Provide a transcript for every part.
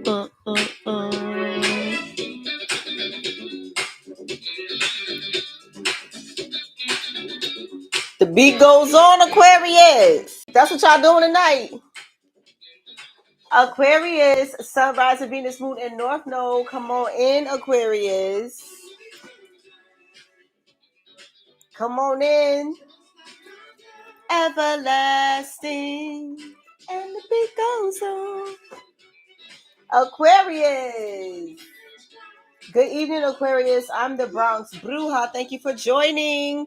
The beat goes on, Aquarius. That's what y'all doing tonight. Aquarius, Sun, Rising, Venus, Moon, and North Node. Come on in, Aquarius. Come on in. Everlasting. And the beat goes on. Aquarius. Good evening, Aquarius. I'm the Bronx Bruja. Thank you for joining.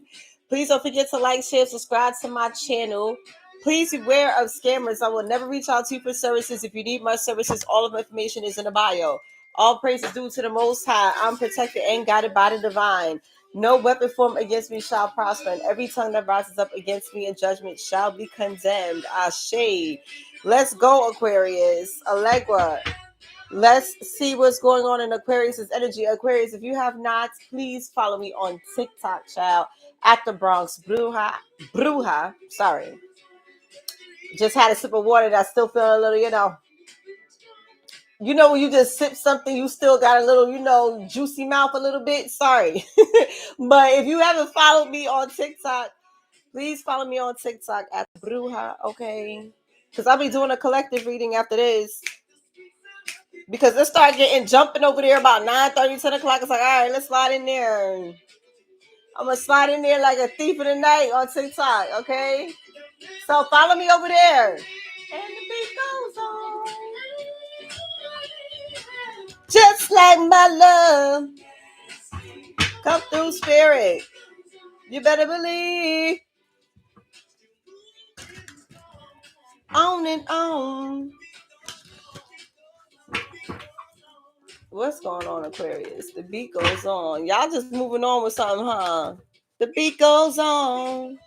Please don't forget to like, share, subscribe to my channel. Please beware of scammers. I will never reach out to you for services. If you need my services, all of my information is in the bio. All praise is due to the Most High. I'm protected and guided by the divine. No weapon formed against me shall prosper, and every tongue that rises up against me in judgment shall be condemned. Ashe. Let's go, Aquarius. Allegra. Let's see what's going on in Aquarius' energy. Aquarius, if you have not, please follow me on TikTok, child, at the Bronx Bruja. Sorry. Just had a sip of water that I still feel a little, when you just sip something, you still got a little, juicy mouth a little bit. Sorry. But if you haven't followed me on TikTok, please follow me on TikTok at Bruja, okay? Because I'll be doing a collective reading after this. Because let's start jumping over there about 9:30, 10 o'clock. It's like, all right, let's slide in there. I'm going to slide in there like a thief in the night on TikTok, okay? So follow me over there. And the beat goes on. Just like my love. Come through, spirit. You better believe. On and on. What's going on, Aquarius? The beat goes on. Y'all just moving on with something, huh? The beat goes on.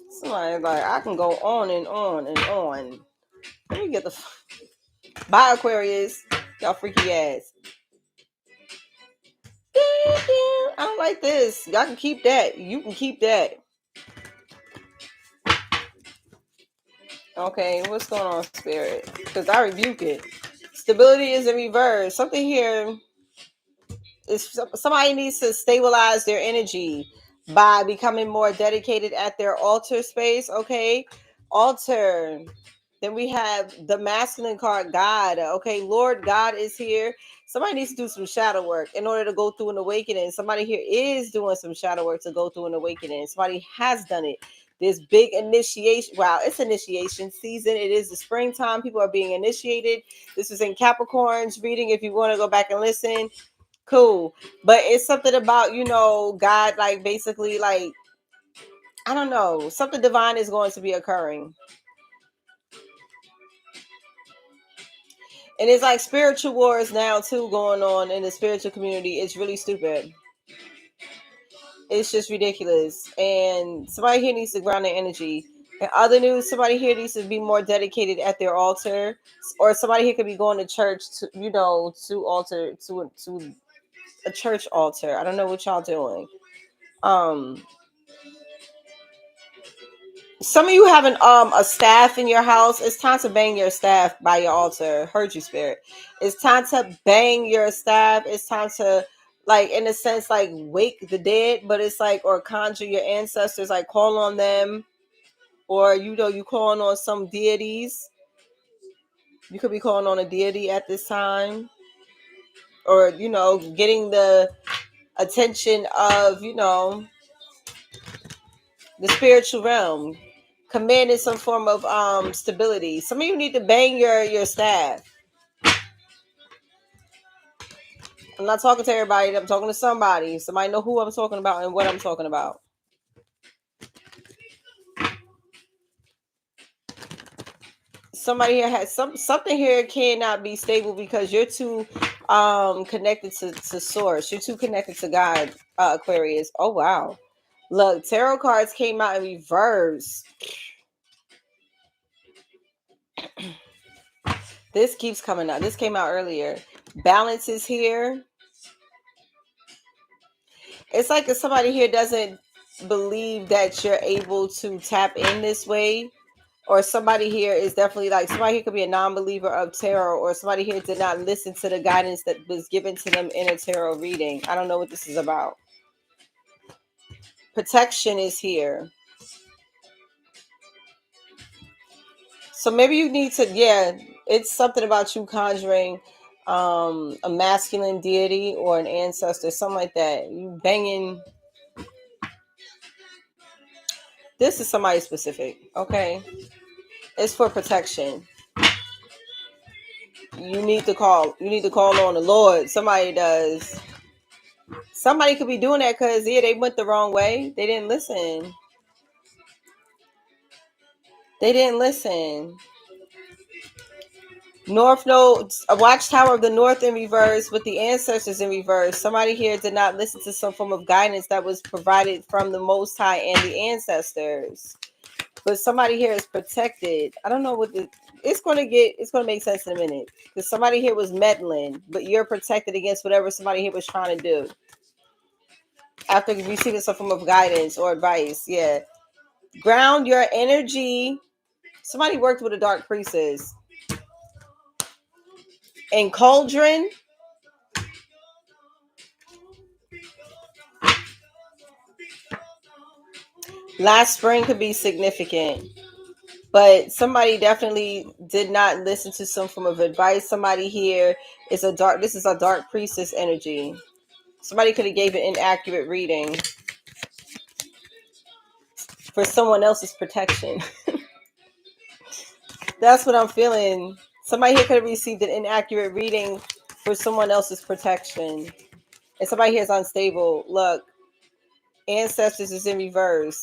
Somebody's like, I can go on and on and on. Let me get the... Bye, Aquarius. Y'all freaky ass. I don't like this. Y'all can keep that. You can keep that. Okay, what's going on, spirit? Because I rebuke it. Stability is in reverse. Something here is somebody needs to stabilize their energy by becoming more dedicated at their altar space. Okay, altar. Then we have the masculine card, God. Okay, Lord God is here. Somebody needs to do some shadow work in order to go through an awakening. Somebody here is doing some shadow work to go through an awakening. Somebody has done it. This big initiation. Wow, it's initiation season. It is the springtime. People are being initiated. This is in Capricorn's reading. If you want to go back and listen, cool. But it's something about, God, like basically like, I don't know, something divine is going to be occurring. And it's like spiritual wars now too going on in the spiritual community. It's really stupid. It's just ridiculous. And somebody here needs to ground their energy. In other news, somebody here needs to be more dedicated at their altar. Or somebody here could be going to church to, to a church altar. I don't know what y'all doing. Some of you having a staff in your house. It's time to bang your staff by your altar. Heard you, spirit. It's time to bang your staff. It's time to, like, in a sense, like wake the dead, but it's like, or conjure your ancestors, like call on them, or you calling on some deities. You could be calling on a deity at this time, or getting the attention of the spiritual realm. Commanding some form of stability. Some of you need to bang your staff. I'm not talking to everybody. I'm talking to somebody. Somebody know who I'm talking about and what I'm talking about. Somebody here has something here cannot be stable because you're too connected to source. You're too connected to God, Aquarius. Oh wow. Look, tarot cards came out in reverse. This keeps coming out. This came out earlier. Balance is here. It's like if somebody here doesn't believe that you're able to tap in this way, Or somebody here is definitely like, somebody here could be a non-believer of tarot, or somebody here did not listen to the guidance that was given to them in a tarot reading. I don't know what this is about. Protection is here. So maybe you need to, yeah, it's something about you conjuring a masculine deity or an ancestor, something like that. You banging. This is somebody specific, okay? It's for protection. You need to call on the Lord. Somebody does. Somebody could be doing that because, yeah, they went the wrong way. They didn't listen. They didn't listen. North Node, a watchtower of the North in reverse with the ancestors in reverse. Somebody here did not listen to some form of guidance that was provided from the Most High and the ancestors. But somebody here is protected. I don't know what it's going to make sense in a minute. Because somebody here was meddling, but you're protected against whatever somebody here was trying to do. After receiving some form of guidance or advice, yeah. Ground your energy. Somebody worked with a dark priestess. And cauldron. Last spring could be significant. But somebody definitely did not listen to some form of advice. Somebody here is this is a dark priestess energy. Somebody could have gave an inaccurate reading for someone else's protection. That's what I'm feeling. Somebody here could have received an inaccurate reading for someone else's protection. And somebody here is unstable. Look, ancestors is in reverse.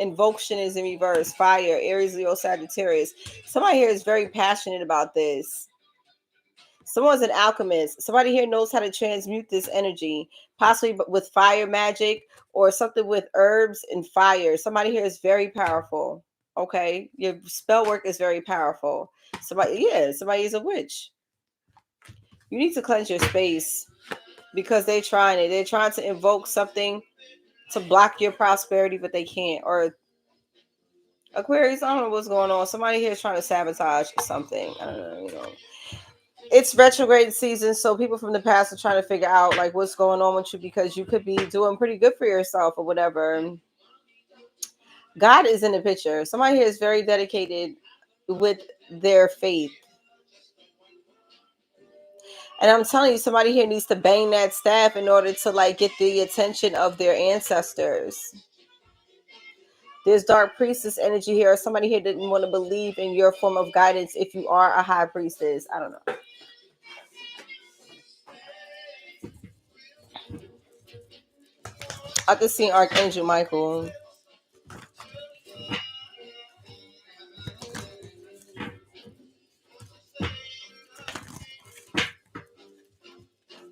Invocation is in reverse. Fire, Aries, Leo, Sagittarius. Somebody here is very passionate about this. Someone's an alchemist. Somebody here knows how to transmute this energy, possibly with fire magic or something with herbs and fire. Somebody here is very powerful. Okay, your spell work is very powerful. Somebody is a witch. You need to cleanse your space because they're trying it. They're trying to invoke something to block your prosperity, but they can't. Or Aquarius, I don't know what's going on. Somebody here is trying to sabotage something. I don't know, It's retrograde season, so people from the past are trying to figure out like what's going on with you because you could be doing pretty good for yourself or whatever. God is in the picture. Somebody here is very dedicated with their faith. And I'm telling you, somebody here needs to bang that staff in order to like get the attention of their ancestors. There's dark priestess energy here. Somebody here didn't want to believe in your form of guidance if you are a high priestess. I don't know. I could see Archangel Michael.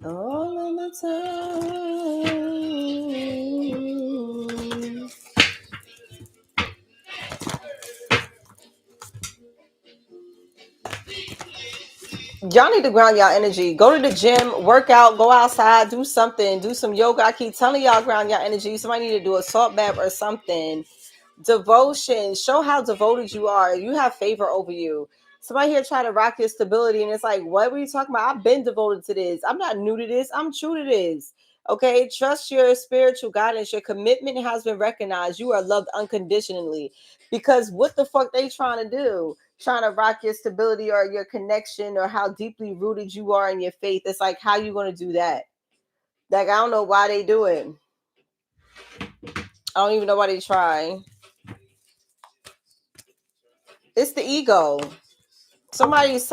All of the time. Y'all need to ground y'all energy. Go to the gym, work out, go outside, do something, do some yoga. I keep telling y'all ground y'all energy. Somebody need to do a salt bath or something. Devotion. Show how devoted you are. You have favor over you. Somebody here try to rock your stability, and it's like, what were you talking about? I've been devoted to this. I'm not new to this. I'm true to this. Okay, trust your spiritual guidance. Your commitment has been recognized. You are loved unconditionally. Because what the fuck they trying to do? Trying to rock your stability or your connection or how deeply rooted you are in your faith. It's like, how you going to do that? Like, I don't know why they do it. I don't even know why they try. It's the ego. Somebody's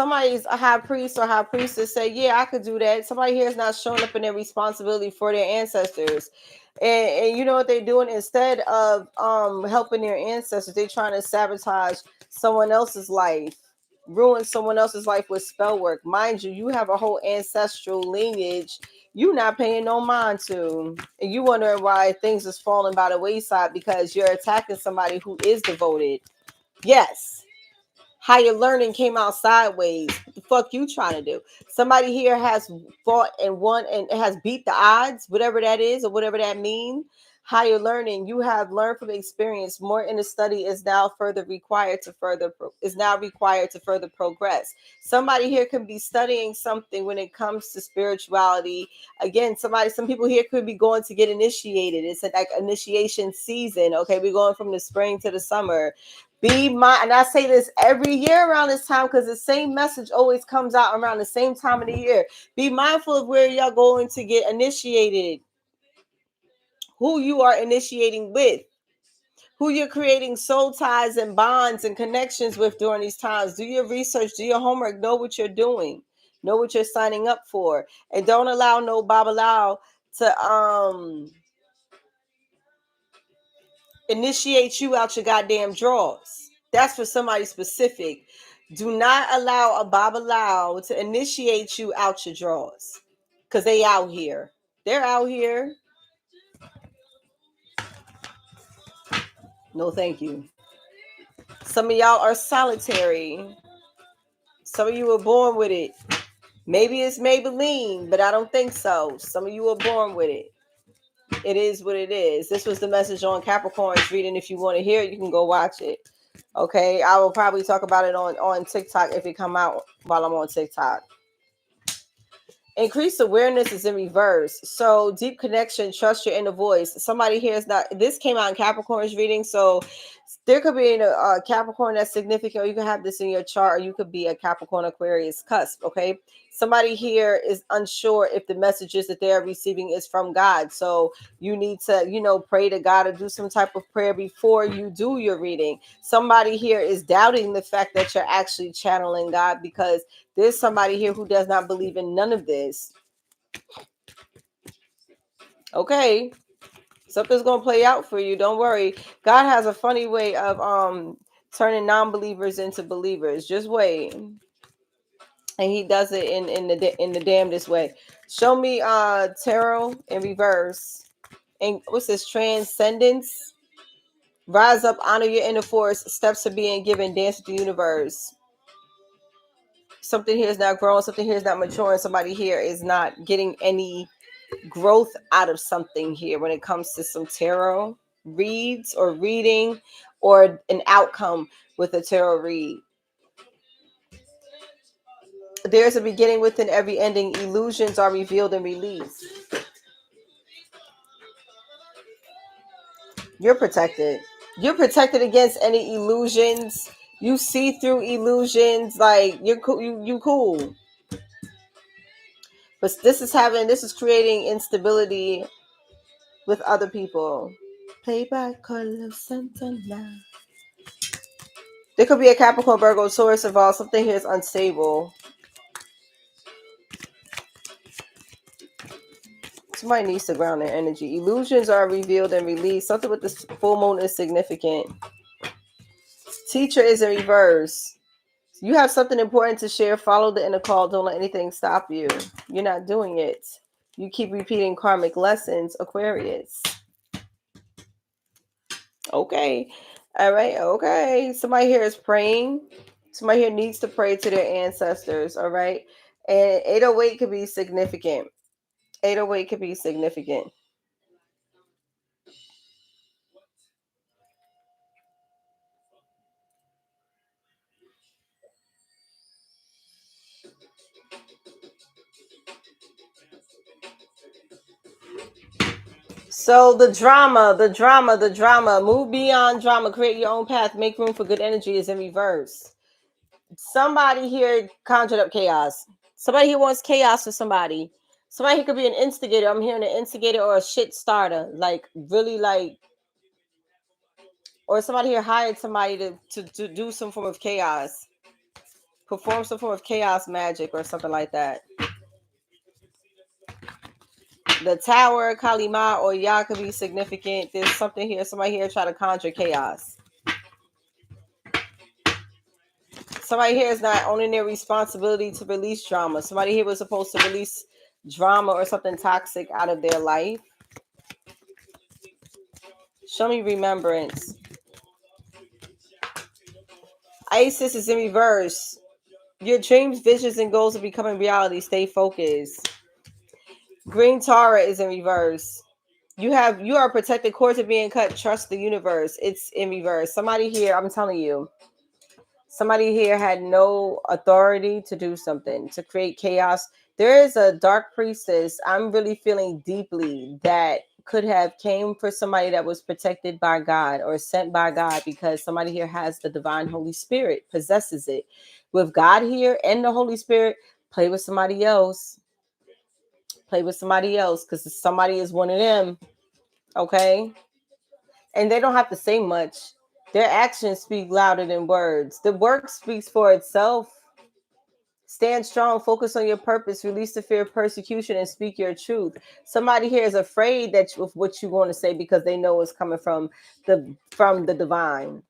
a high priest or high priestess say, yeah, I could do that. Somebody here is not showing up in their responsibility for their ancestors. And you know what they're doing? Instead of helping their ancestors, they're trying to sabotage someone else's life, ruin someone else's life with spell work. Mind you, you have a whole ancestral lineage you're not paying no mind to. And you wondering why things is falling by the wayside because you're attacking somebody who is devoted. Yes. How your learning came out sideways. What the fuck you trying to do? Somebody here has fought and won and has beat the odds, whatever that is or whatever that means. higher learning. You have learned from experience. More in the study is now required to further progress. Somebody here could be studying something when it comes to spirituality. Again, some people here could be going to get initiated. It's like initiation season. Okay, we're going from the spring to the summer. And I say this every year around this time because the same message always comes out around the same time of the year. Be mindful of where y'all going to get initiated, who you are initiating with, who you're creating soul ties and bonds and connections with during these times. Do your research, do your homework, know what you're doing, know what you're signing up for, and don't allow no babalao to initiate you out your goddamn drawers. That's for somebody specific. Do not allow a babalao to initiate you out your drawers, because they out here. They're out here. No, thank you. Some of y'all are solitary. Some of you were born with it. Maybe it's Maybelline, but I don't think so. Some of you were born with it. It is what it is. This was the message on Capricorn's reading. If you want to hear it, you can go watch it. Okay, I will probably talk about it on TikTok if it come out while I'm on TikTok. Increased awareness is in reverse. So deep connection, trust your inner voice. Somebody here is not, this came out in Capricorn's reading. So there could be a Capricorn that's significant, or you can have this in your chart, or you could be a Capricorn Aquarius cusp. Okay. Somebody here is unsure if the messages that they're receiving is from God. So you need to, pray to God or do some type of prayer before you do your reading. Somebody here is doubting the fact that you're actually channeling God, because there's somebody here who does not believe in none of this. Okay. Something's going to play out for you. Don't worry. God has a funny way of turning non-believers into believers. Just wait. And he does it in the damnedest way. Show me tarot in reverse. And what's this? Transcendence. Rise up, honor your inner force. Steps are being given. Dance with the universe. Something here is not growing. Something here is not maturing. Somebody here is not getting any growth out of something here when it comes to some tarot reads or reading or an outcome with a tarot read. There's a beginning within every ending. Illusions are revealed and released. You're protected. You're protected against any illusions. You see through illusions. Like you're cool. You cool. But this is creating instability with other people. Play by color Santana. There could be a Capricorn, Virgo, Taurus involved. Something here is unstable. Somebody needs to ground their energy. Illusions are revealed and released. Something with this full moon is significant. Teacher is in reverse. You have something important to share. Follow the inner call. Don't let anything stop you. You're not doing it. You keep repeating karmic lessons, Aquarius. Okay. All right. Okay. Somebody here is praying. Somebody here needs to pray to their ancestors. All right. And 808 could be significant. 808 could be significant. So the drama, move beyond drama, create your own path, make room for good energy is in reverse. Somebody here conjured up chaos. Somebody here wants chaos for somebody. Somebody here could be an instigator. I'm hearing an instigator or a shit starter. Like really like, or somebody here hired somebody to do some form of chaos. Perform some form of chaos magic or something like that. The tower, Kalima, or Yah could be significant. There's something here. Somebody here try to conjure chaos. Somebody here is not owning their responsibility to release drama. Somebody here was supposed to release drama or something toxic out of their life. Show me remembrance. Isis is in reverse. Your dreams, visions, and goals are becoming reality. Stay focused. Green Tara is in reverse. You are protected, cords are being cut, trust the universe. It's in reverse. Somebody here, I'm telling you, somebody here had no authority to do something, to create chaos. There is a dark priestess. I'm really feeling deeply that could have came for somebody that was protected by God or sent by God, because somebody here has the divine Holy Spirit, possesses it. With God here and the Holy Spirit, play with somebody else. Play with somebody else, because somebody is one of them. Okay? And they don't have to say much. Their actions speak louder than words. The work speaks for itself. Stand strong, focus on your purpose, release the fear of persecution, and speak your truth. Somebody here is afraid of what you're going to say, because they know it's coming from the divine.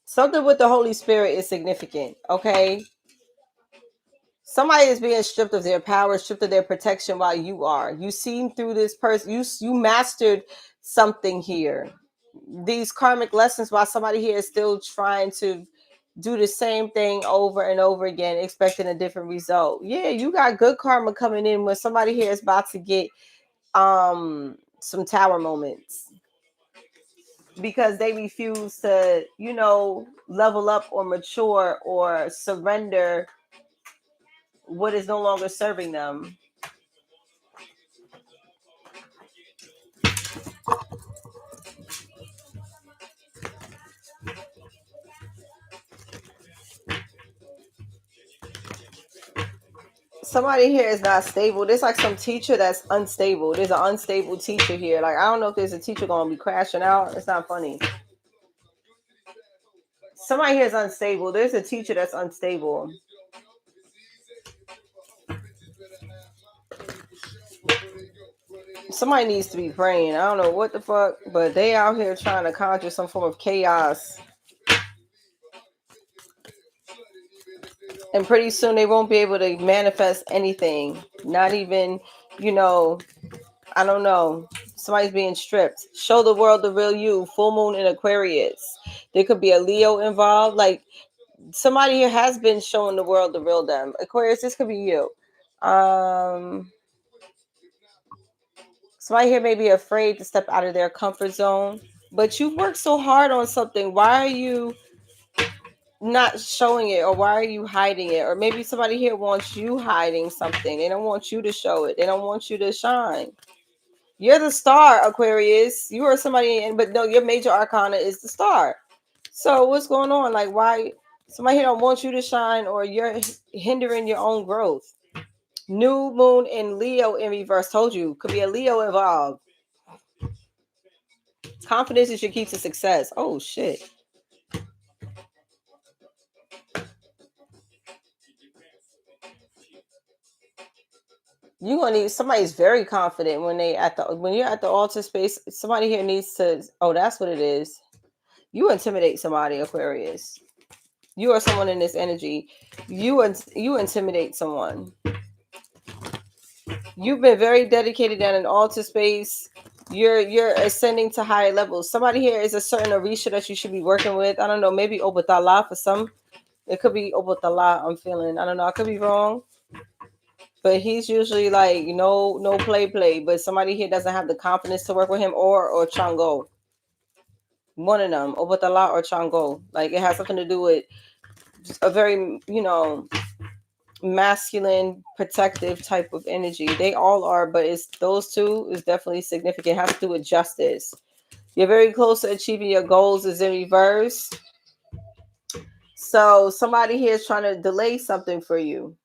Something with the Holy Spirit is significant, okay? Somebody is being stripped of their power, stripped of their protection, while you are. You seen through this person. You mastered something here. These karmic lessons, while somebody here is still trying to do the same thing over and over again, expecting a different result. Yeah, you got good karma coming in when somebody here is about to get some tower moments, because they refuse to, level up or mature or surrender what is no longer serving them. Somebody here is not stable. There's like some teacher that's unstable. There's an unstable teacher here. Like, I don't know if there's a teacher going to be crashing out. It's not funny. Somebody here is unstable. There's a teacher that's unstable. Somebody needs to be praying. I don't know what the fuck, but they out here trying to conjure some form of chaos. And pretty soon they won't be able to manifest anything. Not even, I don't know. Somebody's being stripped. Show the world the real you. Full moon in Aquarius. There could be a Leo involved. Like, somebody here has been showing the world the real them. Aquarius, this could be you. Somebody here may be afraid to step out of their comfort zone, but you've worked so hard on something. Why are you not showing it, or why are you hiding it? Or maybe somebody here wants you hiding something. They don't want you to show it. They don't want you to shine. You're the star, Aquarius. You are somebody, but no, your major arcana is the star. So what's going on? Like, why somebody here don't want you to shine, or you're hindering your own growth? New moon in Leo in reverse. Told you, could be a Leo involved. Confidence is your key to success. Oh shit. You're gonna need somebody's very confident when you're at the altar space. Somebody here needs to, oh, that's what it is. You intimidate somebody, Aquarius. You are someone in this energy. You intimidate someone. You've been very dedicated at an altar space. You're ascending to higher levels. Somebody here is a certain Orisha that you should be working with. I don't know, maybe Obatala for some. It could be Obatala, I'm feeling. I don't know, I could be wrong. But he's usually like, no play. But somebody here doesn't have the confidence to work with him, or Chango. One of them, Obatala or Chango. Like, it has something to do with a very, masculine, protective type of energy. They all are, but it's those two is definitely significant. It has to do with justice. You're very close to achieving your goals is in reverse. So somebody here is trying to delay something for you.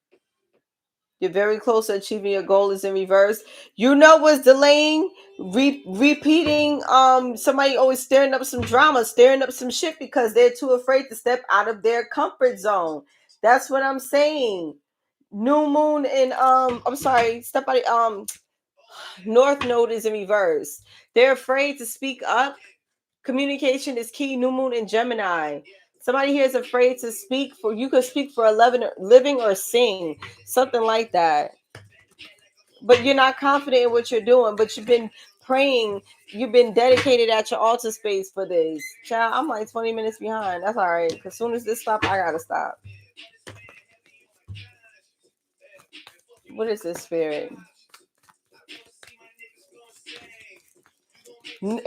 You're very close to achieving your goal is in reverse. You know what's delaying? Repeating. Somebody always stirring up some drama, stirring up some shit, because they're too afraid to step out of their comfort zone. That's what I'm saying. New moon in I'm sorry, step out. North node is in reverse. They're afraid to speak up. Communication is key. New moon in Gemini. Somebody here is afraid to speak for. You could speak for 11 living or sing, something like that. But you're not confident in what you're doing. But you've been praying. You've been dedicated at your altar space for this. Child, I'm like 20 minutes behind. That's all right. Because as soon as this stops, I gotta stop. What is this spirit?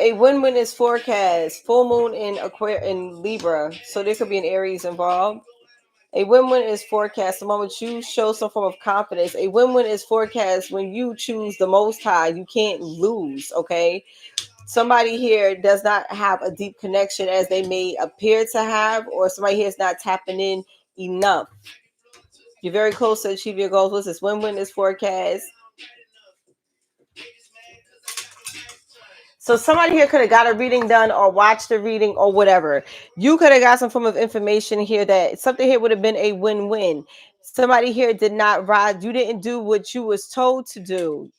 A win-win is forecast. Full moon in Aquarius in Libra, so there could be an Aries involved. A win-win is forecast the moment you show some form of confidence. A win-win is forecast when you choose the Most High. You can't lose, okay? Somebody here does not have a deep connection as they may appear to have, or somebody here is not tapping in enough. You're very close to achieve your goals. What's this? Win-win is forecast. So somebody here could have got a reading done or watched a reading or whatever. You could have got some form of information here that something here would have been a win-win. Somebody here did not ride. You didn't do what you was told to do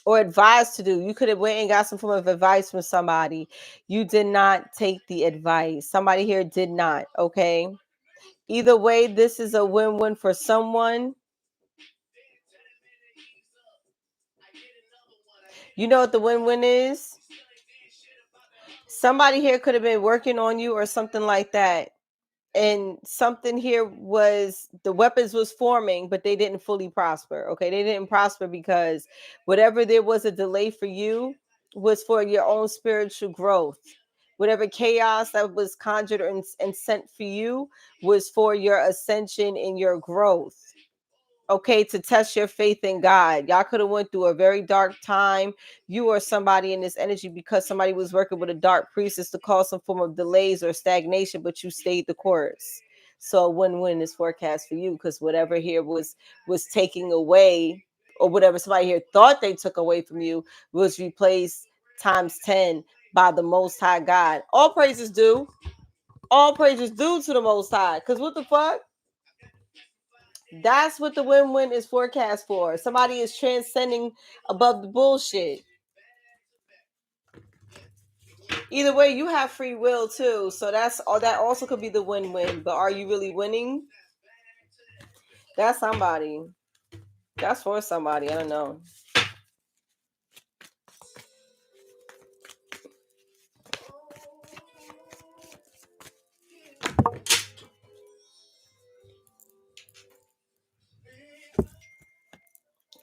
or advised to do. You could have went and got some form of advice from somebody. You did not take the advice. Somebody here did not, okay? Either way, this is a win-win for someone. You know what the win-win is? Somebody here could have been working on you or something like that. And something here was the weapons was forming, but they didn't fully prosper. Okay. They didn't prosper because whatever there was a delay for you was for your own spiritual growth. Whatever chaos that was conjured and sent for you was for your ascension and your growth. Okay, to test your faith in God. Y'all could have went through a very dark time. You or somebody in this energy because somebody was working with a dark priestess to cause some form of delays or stagnation, but you stayed the course. So a win-win is forecast for you because whatever here was taking away, or whatever somebody here thought they took away from you, was replaced times 10 by the Most High God. All praises due. All praises due to the Most High. Because what the fuck? That's what the win-win is forecast for. Somebody is transcending above the bullshit. Either way, you have free will too. So that's all. That also could be the win-win. But are you really winning? That's somebody. That's for somebody. I don't know.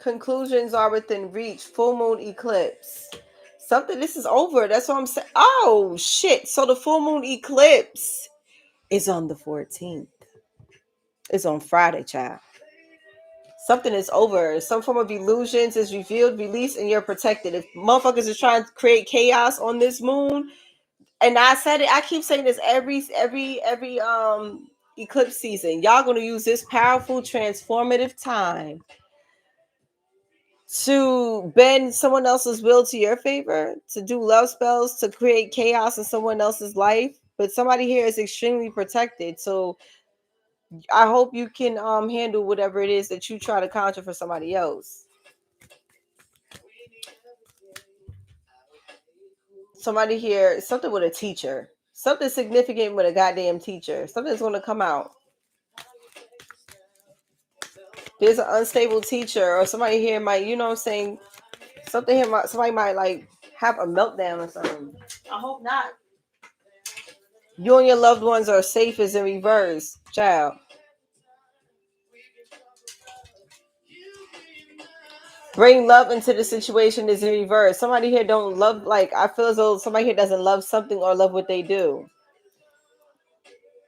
Conclusions are within reach. Full moon eclipse. Something. This is over. That's what I'm saying. Oh shit! So the full moon eclipse is on the 14th. It's on Friday, child. Something is over. Some form of illusions is revealed, released, and you're protected. If motherfuckers is trying to create chaos on this moon, and I said it, I keep saying this every eclipse season. Y'all gonna use this powerful, transformative time to bend someone else's will to your favor, to do love spells, to create chaos in someone else's life. But somebody here is extremely protected. So I hope you can handle whatever it is that you try to conjure for somebody else. Somebody here, something with a teacher, something significant with a goddamn teacher. Something's going to come out. There's an unstable teacher, or somebody here might, you know what I'm saying? Something here might, somebody might like have a meltdown or something. I hope not. You and your loved ones are safe as in reverse, child. Bring love into the situation is in reverse. Somebody here don't love, like, I feel as though somebody here doesn't love something or love what they do.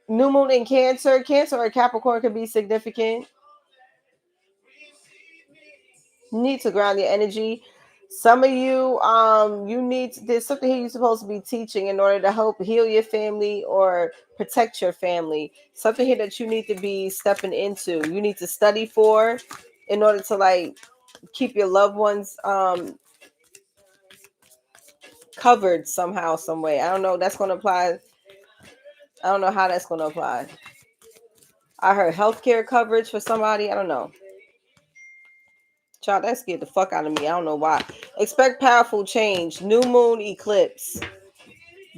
New moon in Cancer. Cancer or Capricorn could be significant. You need to ground your energy. Some of you, there's something here you're supposed to be teaching in order to help heal your family or protect your family. Something here that you need to be stepping into. You need to study for in order to like keep your loved ones covered somehow, some way. I don't know. That's going to apply. I don't know how that's going to apply. I heard healthcare coverage for somebody. I don't know. Child, that scared the fuck out of me. I don't know why. Expect powerful change. New moon eclipse.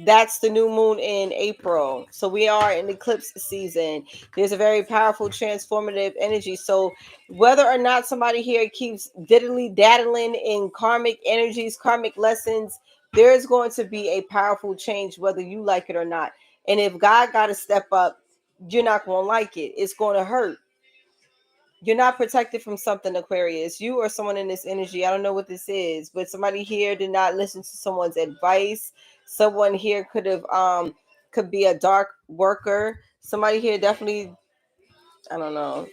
That's the new moon in April. So we are in eclipse season. There's a very powerful transformative energy. So whether or not somebody here keeps diddly daddling in karmic energies, karmic lessons, there is going to be a powerful change whether you like it or not. And if God got to step up, you're not going to like it. It's going to hurt. You're not protected from something, Aquarius. You or someone in this energy, I don't know what this is, but somebody here did not listen to someone's advice. Someone here could be a dark worker. Somebody here definitely, I don't know.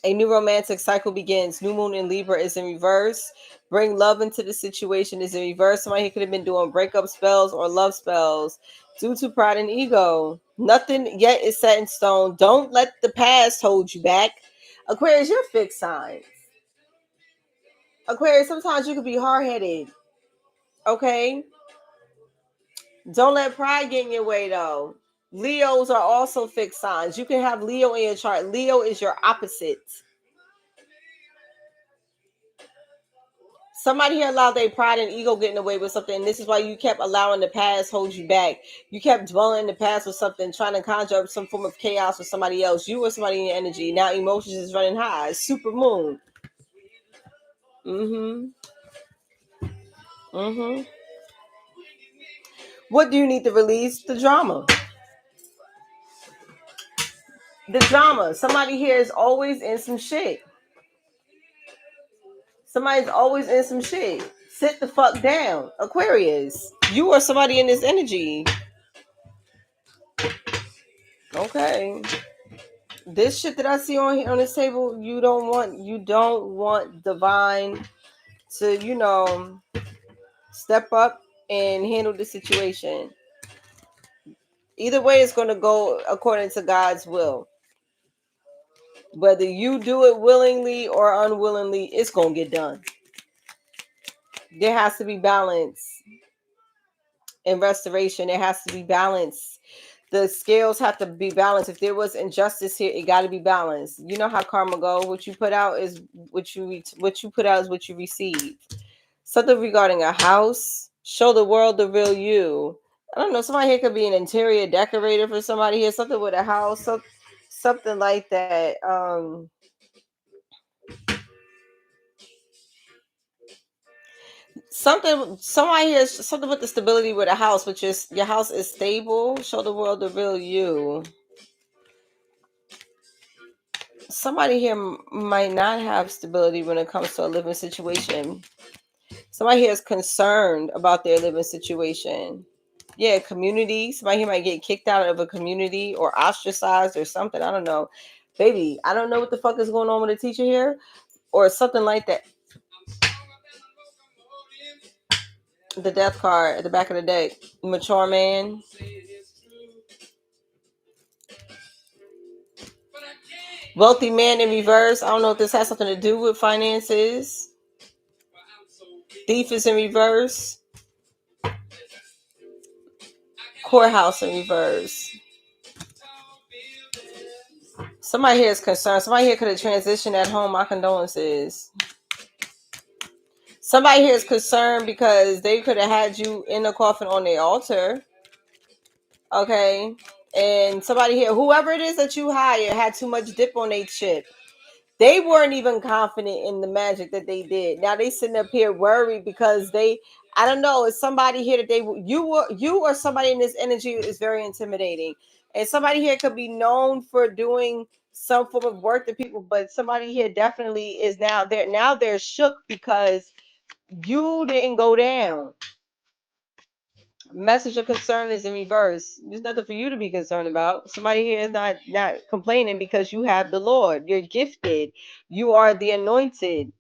A new romantic cycle begins. New moon in Libra is in reverse. Bring love into the situation is in reverse. Somebody could have been doing breakup spells or love spells due to pride and ego. Nothing yet is set in stone. Don't let the past hold you back. Aquarius, you're fixed signs. Aquarius, sometimes you could be hard-headed. Okay? Don't let pride get in your way, though. Leos are also fixed signs. You can have Leo in your chart. Leo is your opposite. Somebody here allowed their pride and ego getting away with something, and this is why you kept allowing the past hold you back. You kept dwelling in the past with something, trying to conjure up some form of chaos with somebody else. You or somebody in your energy. Now emotions is running high. Super moon. Mm-hmm. Mm-hmm. What do you need to release? The drama. The drama. Somebody here is always in some shit. Somebody's always in some shit. Sit the fuck down. Aquarius. You or somebody in this energy. Okay. This shit that I see on here on this table, you don't want divine to, step up and handle the situation. Either way, it's going to go according to God's will. Whether you do it willingly or unwillingly, it's going to get done. There has to be balance and restoration. There has to be balance. The scales have to be balanced. If there was injustice here, it got to be balanced. You know how karma go. What you put out is what you put out is what you receive. Something regarding a house. Show the world the real you. I don't know. Somebody here could be an interior decorator for somebody here. Something with a house. Something like that. Somebody here. Something with the stability with a house, which is your house is stable. Show the world the real you. Somebody here might not have stability when it comes to a living situation. Somebody here is concerned about their living situation. Yeah, community. Somebody here might get kicked out of a community or ostracized or something. I don't know. Baby, I don't know what the fuck is going on with a teacher here or something like that. The death card at the back of the deck. Mature man. Wealthy man in reverse. I don't know if this has something to do with finances. Thief is in reverse. Courthouse in reverse. Somebody here is concerned. Somebody here could have transitioned at home. My condolences. Somebody here is concerned because they could have had you in the coffin on the altar. Okay. And somebody here, whoever it is that you hired, had too much dip on their chip. They weren't even confident in the magic that they did. Now they sitting up here worried because I don't know, it's somebody here that you or somebody in this energy is very intimidating. And somebody here could be known for doing some form of work to people, but somebody here definitely is now they're shook because you didn't go down. Message of concern is in reverse. There's nothing for you to be concerned about. Somebody here is not complaining because you have the Lord. You're gifted. You are the anointed.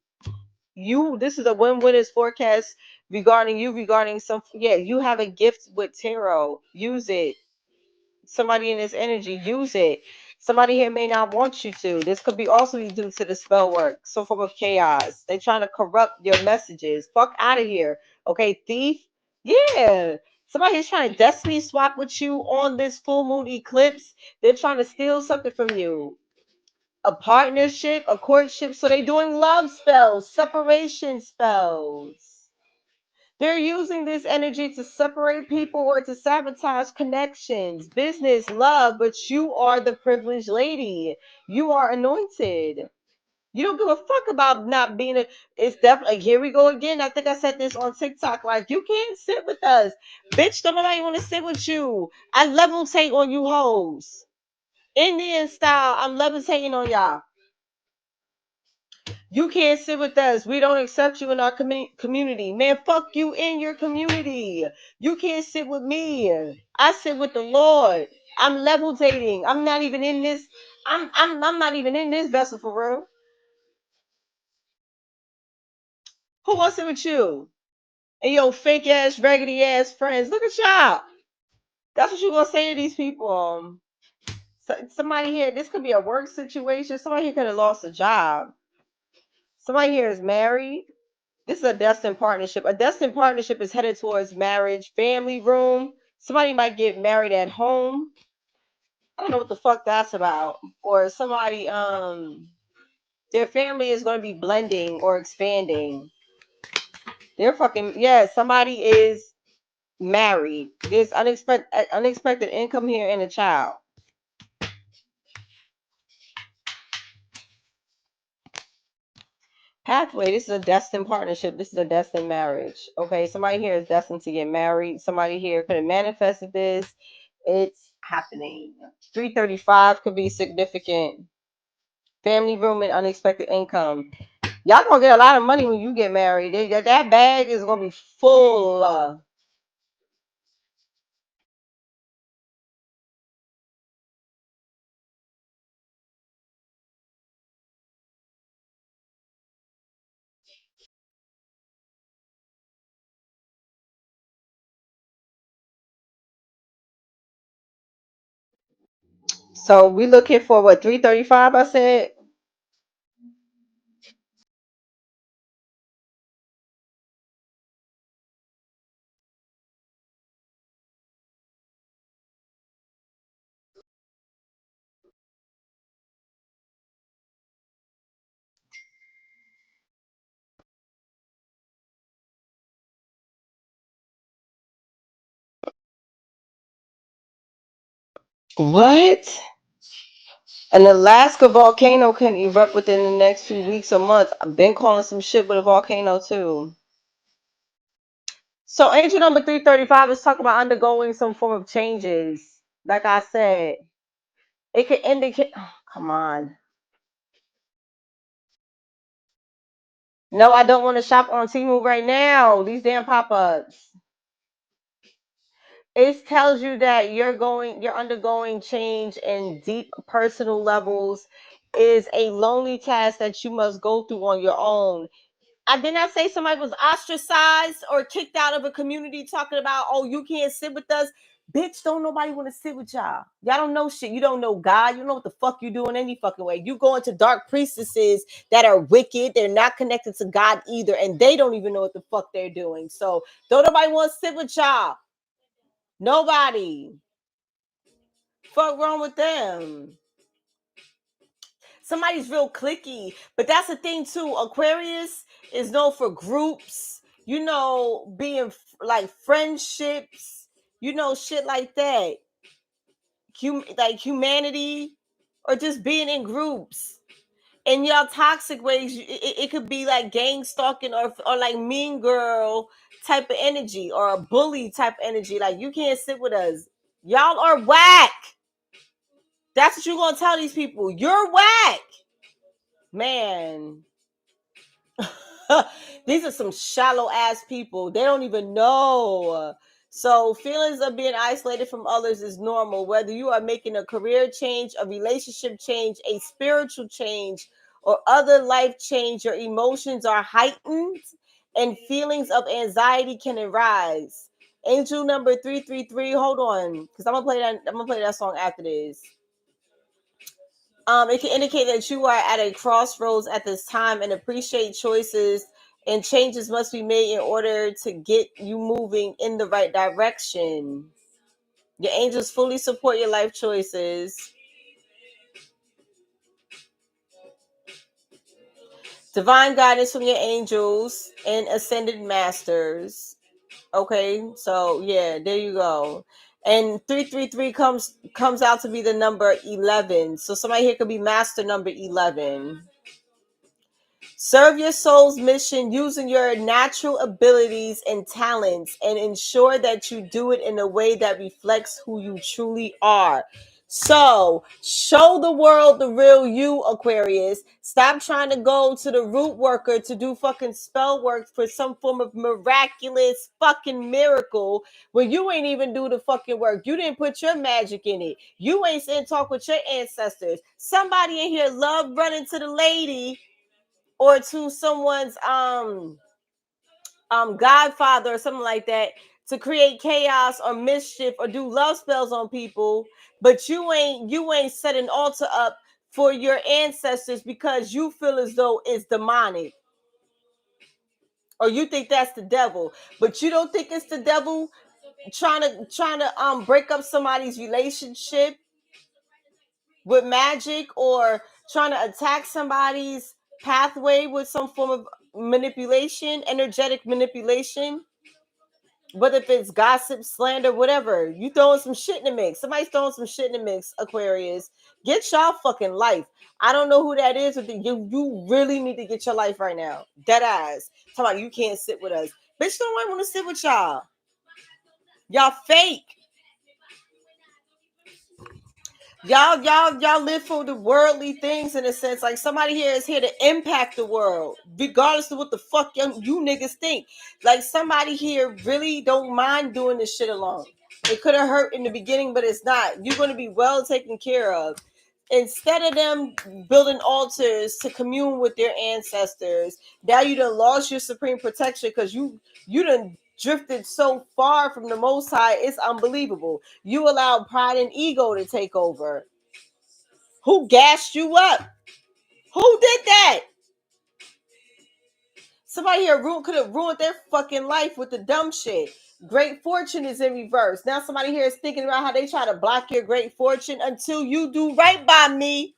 This is a win-winners forecast regarding you, regarding you have a gift with tarot. Use it. Somebody in this energy, use it. Somebody here may not want you to. This could be also be due to the spell work, some form of chaos. They're trying to corrupt your messages. Fuck out of here. Okay, thief? Yeah. Somebody is trying to destiny swap with you on this full moon eclipse. They're trying to steal something from you. A partnership, a courtship. So they're doing love spells, separation spells. They're using this energy to separate people or to sabotage connections, business, love, but you are the privileged lady. You are anointed. You don't give a fuck about not being it's definitely here we go again. I think I said this on TikTok. Like, you can't sit with us. Bitch, don't nobody want to sit with you. I levitate on you hoes. Indian style, I'm levitating on y'all. You can't sit with us. We don't accept you in our community. Man, fuck you in your community. You can't sit with me. I sit with the Lord. I'm levitating. I'm not even in this. I'm not even in this vessel for real. Who wants to sit with you? And your fake ass, raggedy ass friends. Look at y'all. That's what you gonna say to these people. Somebody here, this could be a work situation. Somebody here could have lost a job. Somebody here is married. This is a destined partnership. A destined partnership is headed towards marriage, family room. Somebody might get married at home. I don't know what the fuck that's about. Or somebody, their family is going to be blending or expanding. They're fucking, yeah, somebody is married. There's unexpected income here and a child. Pathway, this is a destined partnership. This is a destined marriage. Okay, somebody here is destined to get married. Somebody here could have manifested this. It's happening. 335 could be significant. Family room and unexpected income. Y'all gonna get a lot of money when you get married. That bag is gonna be full. So we looking for what, 335? I said. What? An Alaska volcano can erupt within the next few weeks or months. I've been calling some shit with a volcano too. So angel number 335 is talking about undergoing some form of changes. Like I said, it could indicate. Oh, come on. No, I don't want to shop on Temu right now. These damn pop-ups. It tells you that you're undergoing change in deep personal levels. Is a lonely task that you must go through on your own. I did not say somebody was ostracized or kicked out of a community talking about, oh, you can't sit with us. Bitch, don't nobody want to sit with y'all. Y'all don't know shit. You don't know God. You don't know what the fuck you do in any fucking way. You go into dark priestesses that are wicked. They're not connected to God either. And they don't even know what the fuck they're doing. So don't nobody want to sit with y'all. Nobody. Fuck wrong with them. Somebody's real clicky, but that's the thing too. Aquarius is known for groups, being like friendships, shit like that. Like humanity, or just being in groups. In y'all toxic ways, it could be like gang stalking or like mean girl type of energy or a bully type of energy. Like, you can't sit with us. Y'all are whack. That's what you're gonna tell these people. You're whack. Man. These are some shallow ass people. They don't even know. So feelings of being isolated from others is normal, whether you are making a career change, a relationship change, a spiritual change, or other life change. Your emotions are heightened and feelings of anxiety can arise. Angel number 333. Hold on, because I'm gonna play that song after this. It can indicate that you are at a crossroads at this time and appreciate choices and changes must be made in order to get you moving in the right direction. Your angels fully support your life choices. Divine guidance from your angels and ascended masters. Okay, so yeah, there you go. And 333 comes out to be the number 11. So somebody here could be master number 11. Serve your soul's mission using your natural abilities and talents and ensure that you do it in a way that reflects who you truly are. So show the world the real you, Aquarius. Stop trying to go to the root worker to do fucking spell work for some form of miraculous fucking miracle when you ain't even do the fucking work. You didn't put your magic in it. You ain't sit and talk with your ancestors. Somebody in here love running to the lady or to someone's godfather or something like that to create chaos or mischief or do love spells on people, but you ain't set an altar up for your ancestors because you feel as though it's demonic or you think that's the devil, but you don't think it's the devil trying to break up somebody's relationship with magic or trying to attack somebody's pathway with some form of manipulation, energetic manipulation. Whether if it's gossip, slander, whatever, you throwing some shit in the mix. Somebody's throwing some shit in the mix, Aquarius. Get y'all fucking life. I don't know who that is, but you really need to get your life right now. Dead ass. Talking about you can't sit with us. Bitch, don't want to sit with y'all. Y'all fake. Y'all live for the worldly things in a sense. Like somebody here is here to impact the world, regardless of what the fuck you niggas think. Like somebody here really don't mind doing this shit alone. It could have hurt in the beginning, but it's not. You're going to be well taken care of. Instead of them building altars to commune with their ancestors, now you done lost your supreme protection because you done drifted so far from the Most High. It's unbelievable. You allowed pride and ego to take over. Who gassed you up? Who did that? Somebody here could have ruined their fucking life with the dumb shit. Great fortune is in reverse. Now somebody here is thinking about how they try to block your great fortune until you do right by me.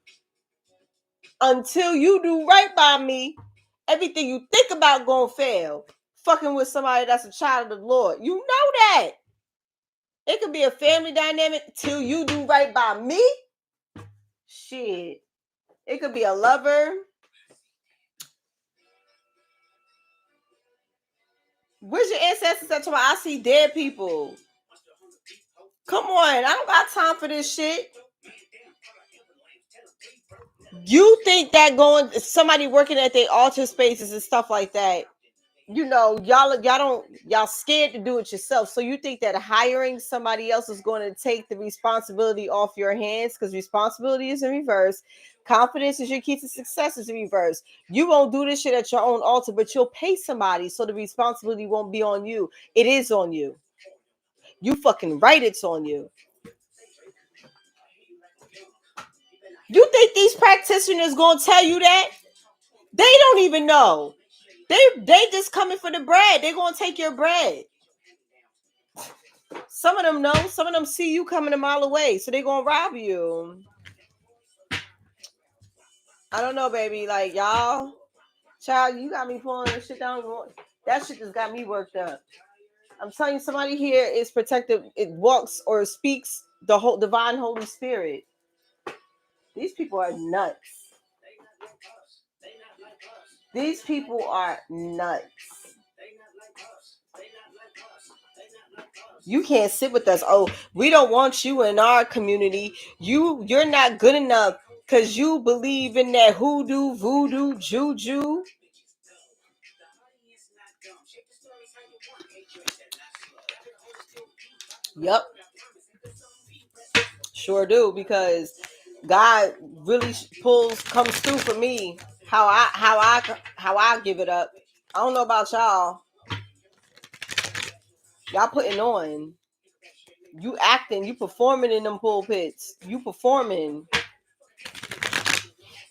Until you do right by me, everything you think about gonna fail. Fucking with somebody that's a child of the Lord. You know that. It could be a family dynamic till you do right by me. Shit. It could be a lover. Where's your ancestors at? I see dead people. Come on. I don't got time for this shit. You think that somebody working at their altar spaces and stuff like that, y'all scared to do it yourself. So you think that hiring somebody else is going to take the responsibility off your hands, because responsibility is in reverse. Confidence is your key to success is in reverse. You won't do this shit at your own altar, but you'll pay somebody so the responsibility won't be on you. It is on you. You fucking right, it's on you. You think these practitioners gonna tell you that? They don't even know. They just coming for the bread. They gonna take your bread. Some of them know. Some of them see you coming a mile away, so they gonna rob you. I don't know, baby. Like y'all, child, you got me pulling this shit down. That shit just got me worked up. I'm telling you, somebody here is protected. It walks or speaks the whole divine Holy Spirit. These people are nuts. These people are nuts. You can't sit with us. Oh, we don't want you in our community. You're not good enough because you believe in that hoodoo, voodoo, juju. Yep. Sure do, because God really comes through for me. How I give it up. I don't know about y'all. Y'all putting on. You acting, you performing in them pulpits. You performing.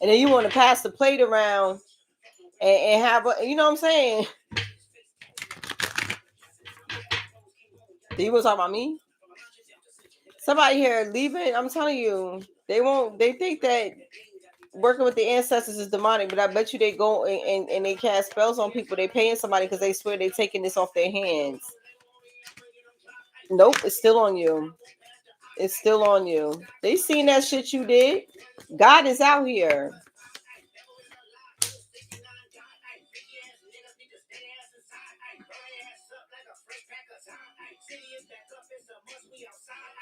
And then you want to pass the plate around and have a, you know what I'm saying? You was talking about me? Somebody here leaving, I'm telling you, they think that working with the ancestors is demonic, but I bet you they go and they cast spells on people. They paying somebody because they swear they taking this off their hands. Nope, it's still on you. It's still on you. They seen that shit you did. God is out here.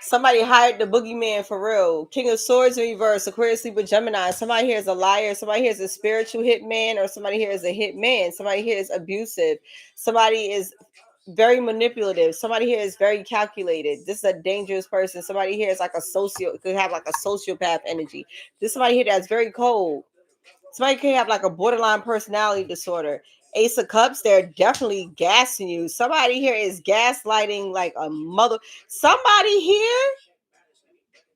Somebody hired the boogeyman for real. King of Swords in reverse. Aquarius, Libra, Gemini. Somebody here is a liar. Somebody here is a spiritual hitman, or somebody here is a hitman. Somebody here is abusive. Somebody is very manipulative. Somebody here is very calculated. This is a dangerous person. Somebody here is like a could have like a sociopath energy. This is somebody here that's very cold. Somebody could have like a borderline personality disorder. Ace of Cups, they're definitely gassing you. Somebody here is gaslighting like a mother. Somebody here,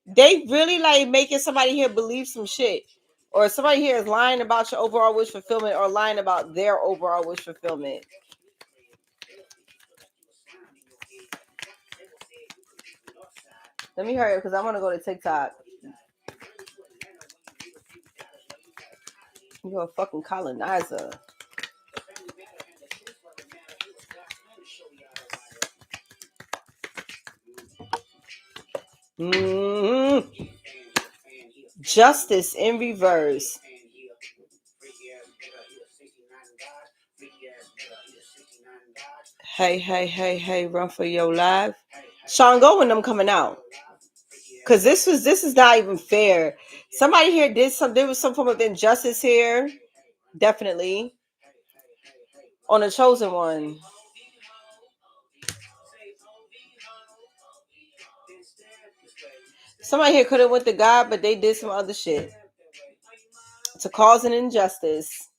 they really like making somebody here believe some shit. Or somebody here is lying about your overall wish fulfillment or lying about their overall wish fulfillment. Let me hurry up because I want to go to TikTok. You're a fucking colonizer. Mm-hmm. Justice in reverse. Hey, run for your life. Sean, go when I'm coming out. Cause this is not even fair. Somebody here there was some form of injustice here. Definitely. On the chosen one. Somebody here could have went to God, but they did some other shit to cause an injustice.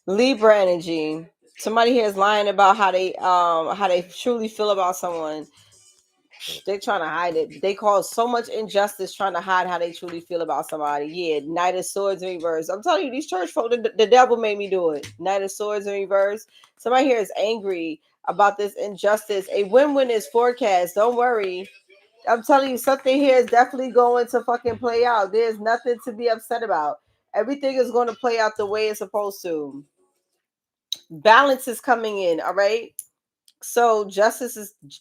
Libra energy. Somebody here is lying about how they truly feel about someone. They're trying to hide it. They cause so much injustice trying to hide how they truly feel about somebody. Yeah, Knight of Swords in reverse. I'm telling you, these church folk, the devil made me do it. Knight of Swords in reverse. Somebody here is angry about this injustice. A win-win is forecast. Don't worry. I'm telling you, something here is definitely going to fucking play out. There's nothing to be upset about. Everything is going to play out the way it's supposed to. Balance is coming in, all right? So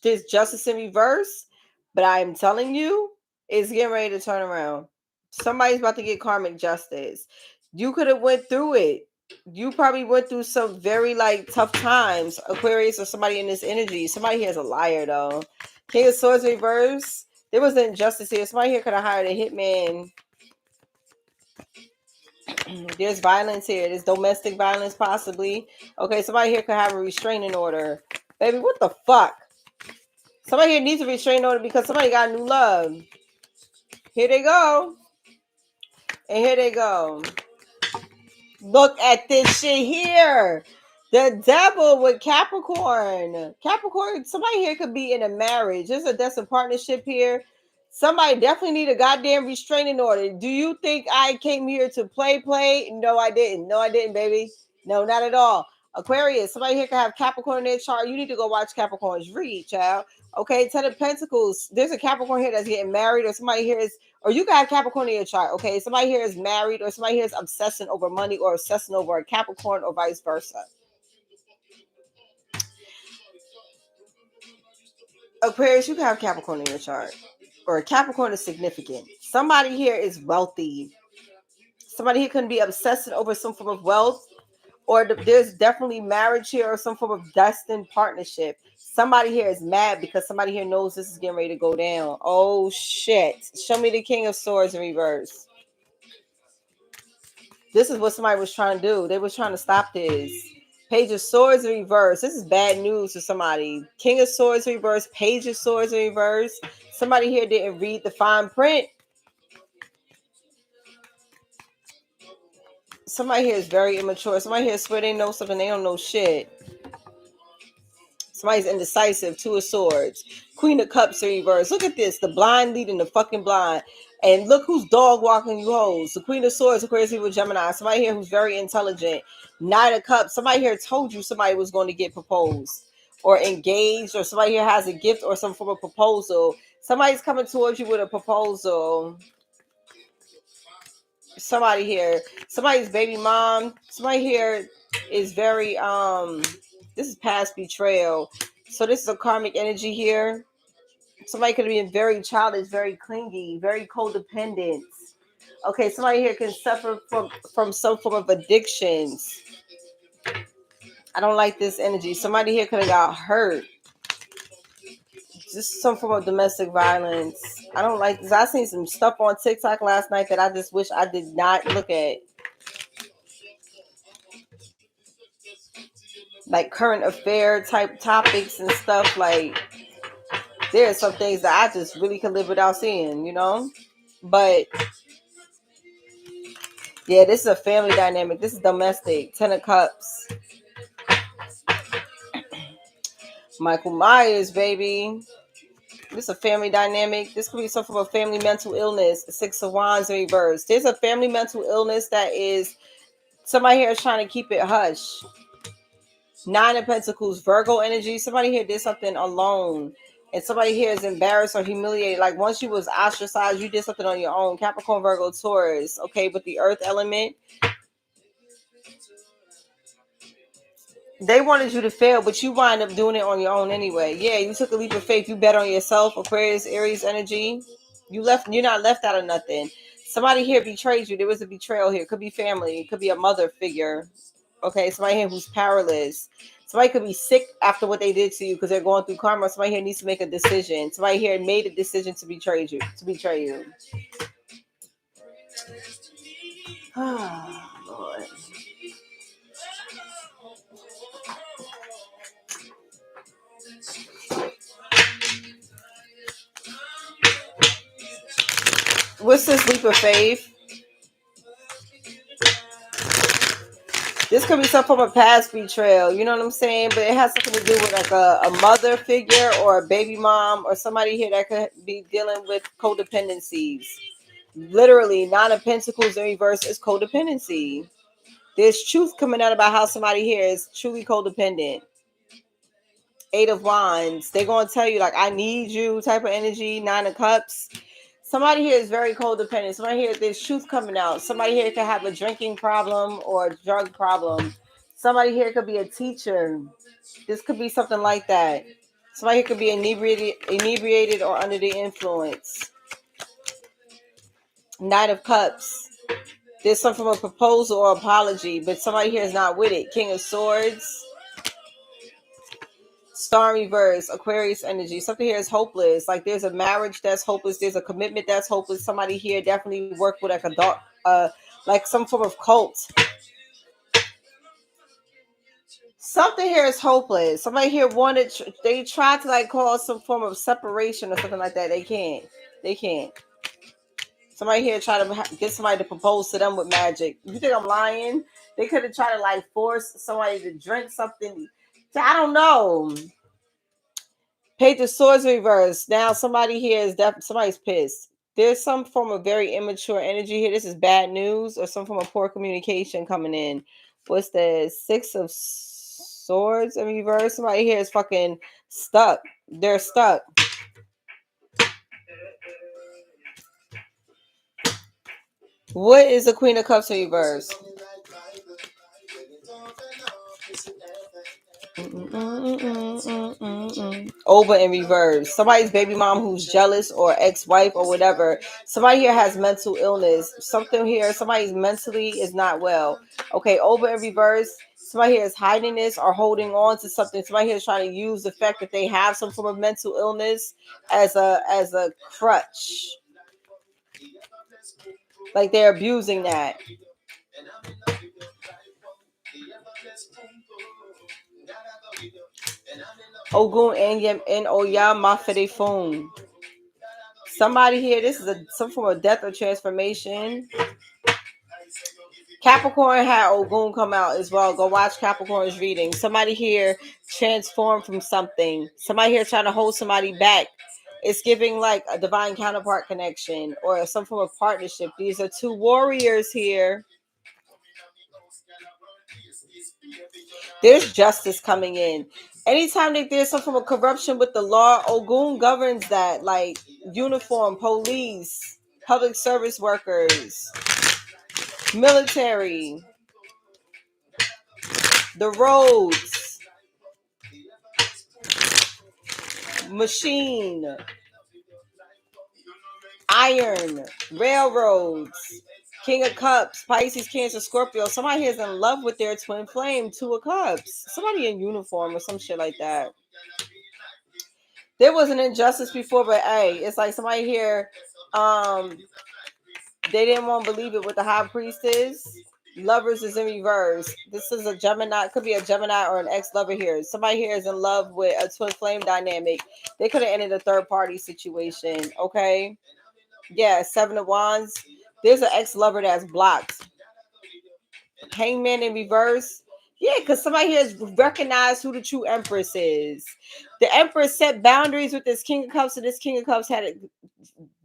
there's justice in reverse, but I'm telling you, it's getting ready to turn around. Somebody's about to get karmic justice. You could have went through it. You probably went through some very like tough times, Aquarius, or somebody in this energy. Somebody here is a liar though. King of Swords reverse. There was injustice here. Somebody here could have hired a hitman. There's violence here. There's domestic violence possibly. Okay, somebody here could have a restraining order. Baby, what the fuck? Somebody here needs a restraining order because somebody got new love. Here they go. And here they go. Look at this shit here. The devil with Capricorn. Capricorn, somebody here could be in a marriage. There's a destined partnership here. Somebody definitely need a goddamn restraining order. Do you think I came here to play? No, I didn't. No, I didn't, baby. No, not at all. Aquarius, somebody here can have Capricorn in their chart. You need to go watch Capricorn's read, child. Okay, Ten of Pentacles. There's a Capricorn here that's getting married, or somebody here is, or you got Capricorn in your chart. Okay, somebody here is married, or somebody here is obsessing over money, or obsessing over a Capricorn, or vice versa. Aquarius, you can have Capricorn in your chart, or Capricorn is significant. Somebody here is wealthy. Somebody here can be obsessing over some form of wealth, or there's definitely marriage here or some form of destined partnership. Somebody here is mad because somebody here knows this is getting ready to go down. Oh shit. Show me the King of Swords in reverse. This is what somebody was trying to do. They was trying to stop this. Page of Swords in reverse. This is bad news for somebody. King of Swords in reverse. Page of Swords in reverse. Somebody here didn't read the fine print. Somebody here is very immature. Somebody here swear they know something. They don't know shit. Somebody's indecisive. Two of Swords. Queen of Cups in reverse. Look at this. The blind leading the fucking blind. And look who's dog walking you hoes. The Queen of Swords, Aquarius, Libra, Gemini. Somebody here who's very intelligent. Knight of Cups. Somebody here told you somebody was going to get proposed or engaged, or somebody here has a gift or some form of proposal. Somebody's coming towards you with a proposal. Somebody here. Somebody's baby mom. Somebody here is very this is past betrayal. So this is a karmic energy here. Somebody could be very childish, very clingy, very codependent. Okay, somebody here can suffer from some form of addictions. I don't like this energy. Somebody here could have got hurt. Just some form of domestic violence. I don't like this. I seen some stuff on TikTok last night that I just wish I did not look at. Like current affair type topics and stuff. Like there are some things that I just really could live without seeing, you know? But yeah, this is a family dynamic. This is domestic. 10 of Cups. Michael Myers, baby. This is a family dynamic. This could be some from a family mental illness. 6 of Wands in reverse. There's a family mental illness that is somebody here is trying to keep it hush. 9 of Pentacles, Virgo energy. Somebody here did something alone. And somebody here is embarrassed or humiliated. Like once you was ostracized, you did something on your own. Capricorn, Virgo, Taurus. Okay, with the earth element. They wanted you to fail, but you wind up doing it on your own anyway. Yeah, you took a leap of faith. You bet on yourself. Aquarius, Aries energy. You're not left out of nothing. Somebody here betrayed you. There was a betrayal here. It could be family. It could be a mother figure. Okay, somebody here who's powerless. Somebody could be sick after what they did to you because they're going through karma. Somebody here needs to make a decision. Somebody here made a decision to betray you. Oh, Lord. What's this leap of faith? This could be some form of past betrayal, you know what I'm saying? But it has something to do with like a mother figure or a baby mom or somebody here that could be dealing with codependencies. Literally, 9 of Pentacles in reverse is codependency. There's truth coming out about how somebody here is truly codependent. 8 of Wands. They're going to tell you like, I need you type of energy. 9 of Cups. Somebody here is very codependent. Somebody here, there's truth coming out. Somebody here could have a drinking problem or a drug problem. Somebody here could be a teacher. This could be something like that. Somebody here could be inebriated or under the influence. 9 of Cups. There's some from a proposal or apology, but somebody here is not with it. King of Swords. Star reverse, Aquarius energy. Something here is hopeless. Like there's a marriage that's hopeless. There's a commitment that's hopeless. Somebody here definitely worked with like a dark, like some form of cult. Something here is hopeless. Somebody here wanted. They tried to like cause some form of separation or something like that. They can't. They can't. Somebody here try to get somebody to propose to them with magic. You think I'm lying? They could have tried to like force somebody to drink something. I don't know. Page of Swords reverse. Now somebody here is somebody's pissed. There's some form of very immature energy here. This is bad news or some form of poor communication coming in. What's the 6 of Swords in reverse? Somebody here is fucking stuck. They're stuck. What is the Queen of Cups in reverse? Over in reverse. Somebody's baby mom who's jealous or ex-wife or whatever. Somebody here has mental illness. Something here, somebody's mentally is not well. Okay, over in reverse. Somebody here is hiding this or holding on to something. Somebody here is trying to use the fact that they have some form of mental illness as a crutch. Like they're abusing that. Ogun and Oya Mafede phone. Somebody here, this is some form of death or transformation. Capricorn had Ogun come out as well. Go watch Capricorn's reading. Somebody here transformed from something. Somebody here trying to hold somebody back. It's giving like a divine counterpart connection or some form of partnership. These are 2 warriors here. There's justice coming in. Anytime that there's some form of corruption with the law, Ogun governs that. Like uniform, police, public service workers, military, the roads, machine, iron, railroads, King of Cups, Pisces, Cancer, Scorpio. Somebody here is in love with their twin flame, 2 of Cups. Somebody in uniform or some shit like that. There was an injustice before, but hey, it's like somebody here, um, they didn't want to believe it with the high priestess. Lovers is in reverse. This is a Gemini, could be a Gemini or an ex-lover here. Somebody here is in love with a twin flame dynamic. They could have ended a third party situation. Okay. Yeah, Seven of Wands. There's an ex-lover that's blocked. Hangman in reverse. Yeah, because somebody here has recognized who the true Empress is. The Empress set boundaries with this King of Cups, and this King of Cups had to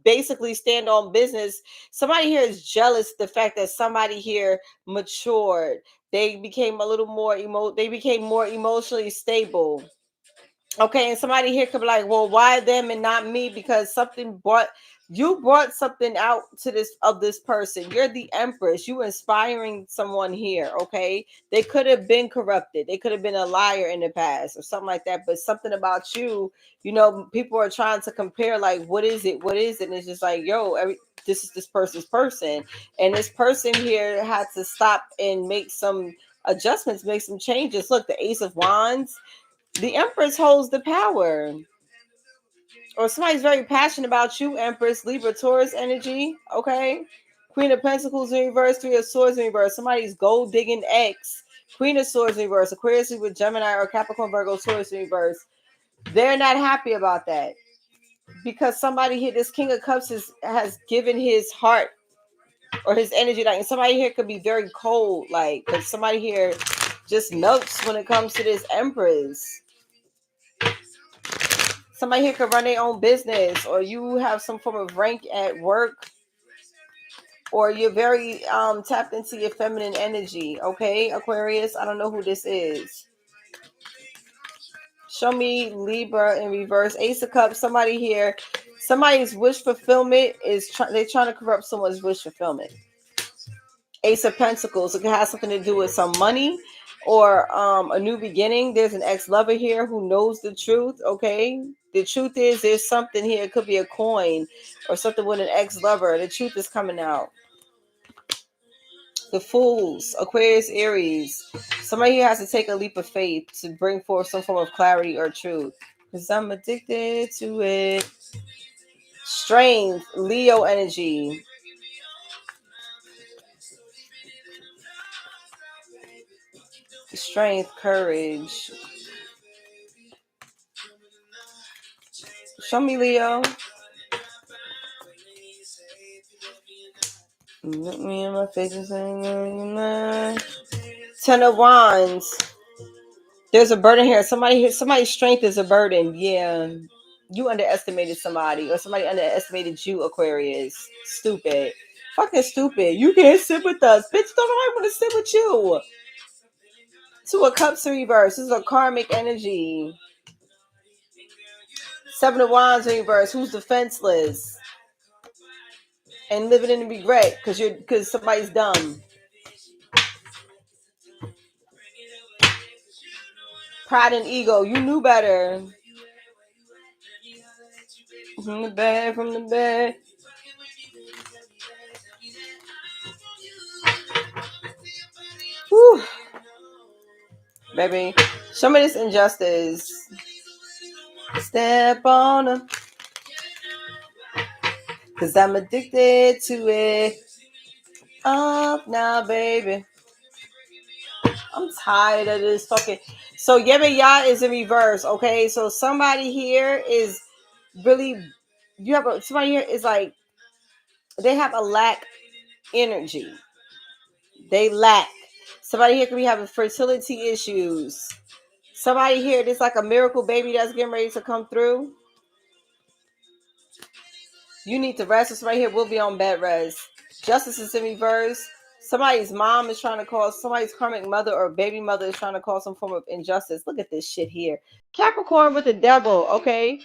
basically stand on business. Somebody here is jealous the fact that somebody here matured. They became a little more they became more emotionally stable. Okay, and somebody here could be like, well, why them and not me? Because you brought something out to this person. You're the Empress. You inspiring someone here. Okay, they could have been corrupted. They could have been a liar in the past or something like that. But something about you, people are trying to compare. Like, what is it? What is it? And it's just like, yo, this is this person's person, and this person here had to stop and make some adjustments, make some changes. Look, the Ace of Wands. The Empress holds the power. Or somebody's very passionate about you, Empress, Libra, Taurus energy. Okay. Queen of Pentacles in reverse, Three of Swords in reverse. Somebody's gold digging ex. Queen of Swords in reverse. Aquarius with Gemini or Capricorn, Virgo, Taurus in reverse. They're not happy about that. Because somebody here, this King of Cups has given his heart or his energy. Like, and somebody here could be very cold. Like, but somebody here just melts when it comes to this Empress. Somebody here could run their own business, or you have some form of rank at work, or you're very tapped into your feminine energy. Okay, Aquarius, I don't know who this is. Show me Libra in reverse. Ace of Cups. Somebody here, somebody's wish fulfillment is they're trying to corrupt someone's wish fulfillment. Ace of Pentacles. It could have something to do with some money or a new beginning. There's an ex-lover here who knows the truth. Okay, the truth is there's something here. It could be a coin or something with an ex-lover. The truth is coming out. The Fools, Aquarius, Aries. Somebody here has to take a leap of faith to bring forth some form of clarity or truth. Because I'm addicted to it. Strength, Leo energy. Strength, courage. Show me Leo. Look me in my face and say, Ten of Wands. There's a burden here. Somebody's strength is a burden. Yeah. You underestimated somebody, or somebody underestimated you, Aquarius. Stupid. Fucking stupid. You can't sit with us. Bitch, don't nobody want to sit with you. Two of Cups in reverse. This is a karmic energy. Seven of Wands in reverse. Who's defenseless? And living in regret because somebody's dumb. Pride and ego. You knew better. From the bed. Whew. Baby, show me this injustice. Step on them. Cause I'm addicted to it. Up now, baby. I'm tired of this fucking. So Yeba is in reverse, okay? So somebody here is really, somebody here is like, they have a lack energy. They lack. Somebody here could be having fertility issues. Somebody here, there's like a miracle baby that's getting ready to come through. You need to rest. Somebody here will be on bed rest. Justice is in reverse. Somebody's mom is trying to cause, somebody's karmic mother or baby mother is trying to cause some form of injustice. Look at this shit here. Capricorn with the devil, okay?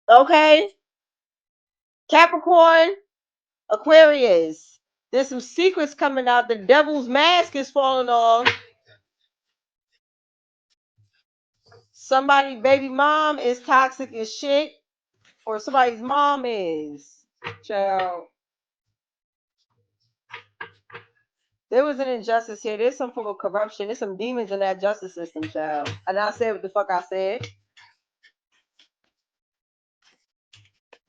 Okay? Capricorn, Aquarius. There's some secrets coming out. The devil's mask is falling off. Somebody baby mom is toxic as shit, or somebody's mom is. Child. There was an injustice here. There's some form of corruption. There's some demons in that justice system, child. And I said what the fuck I said.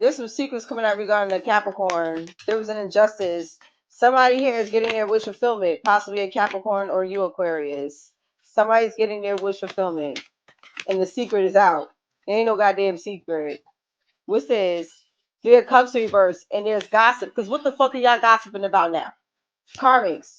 There's some secrets coming out regarding the Capricorn. There was an injustice. Somebody here is getting their wish fulfillment. Possibly a Capricorn or you Aquarius. Somebody's getting their wish fulfillment. And the secret is out. There ain't no goddamn secret. What's this? There comes reverse and there's gossip. Because what the fuck are y'all gossiping about now? Karmics.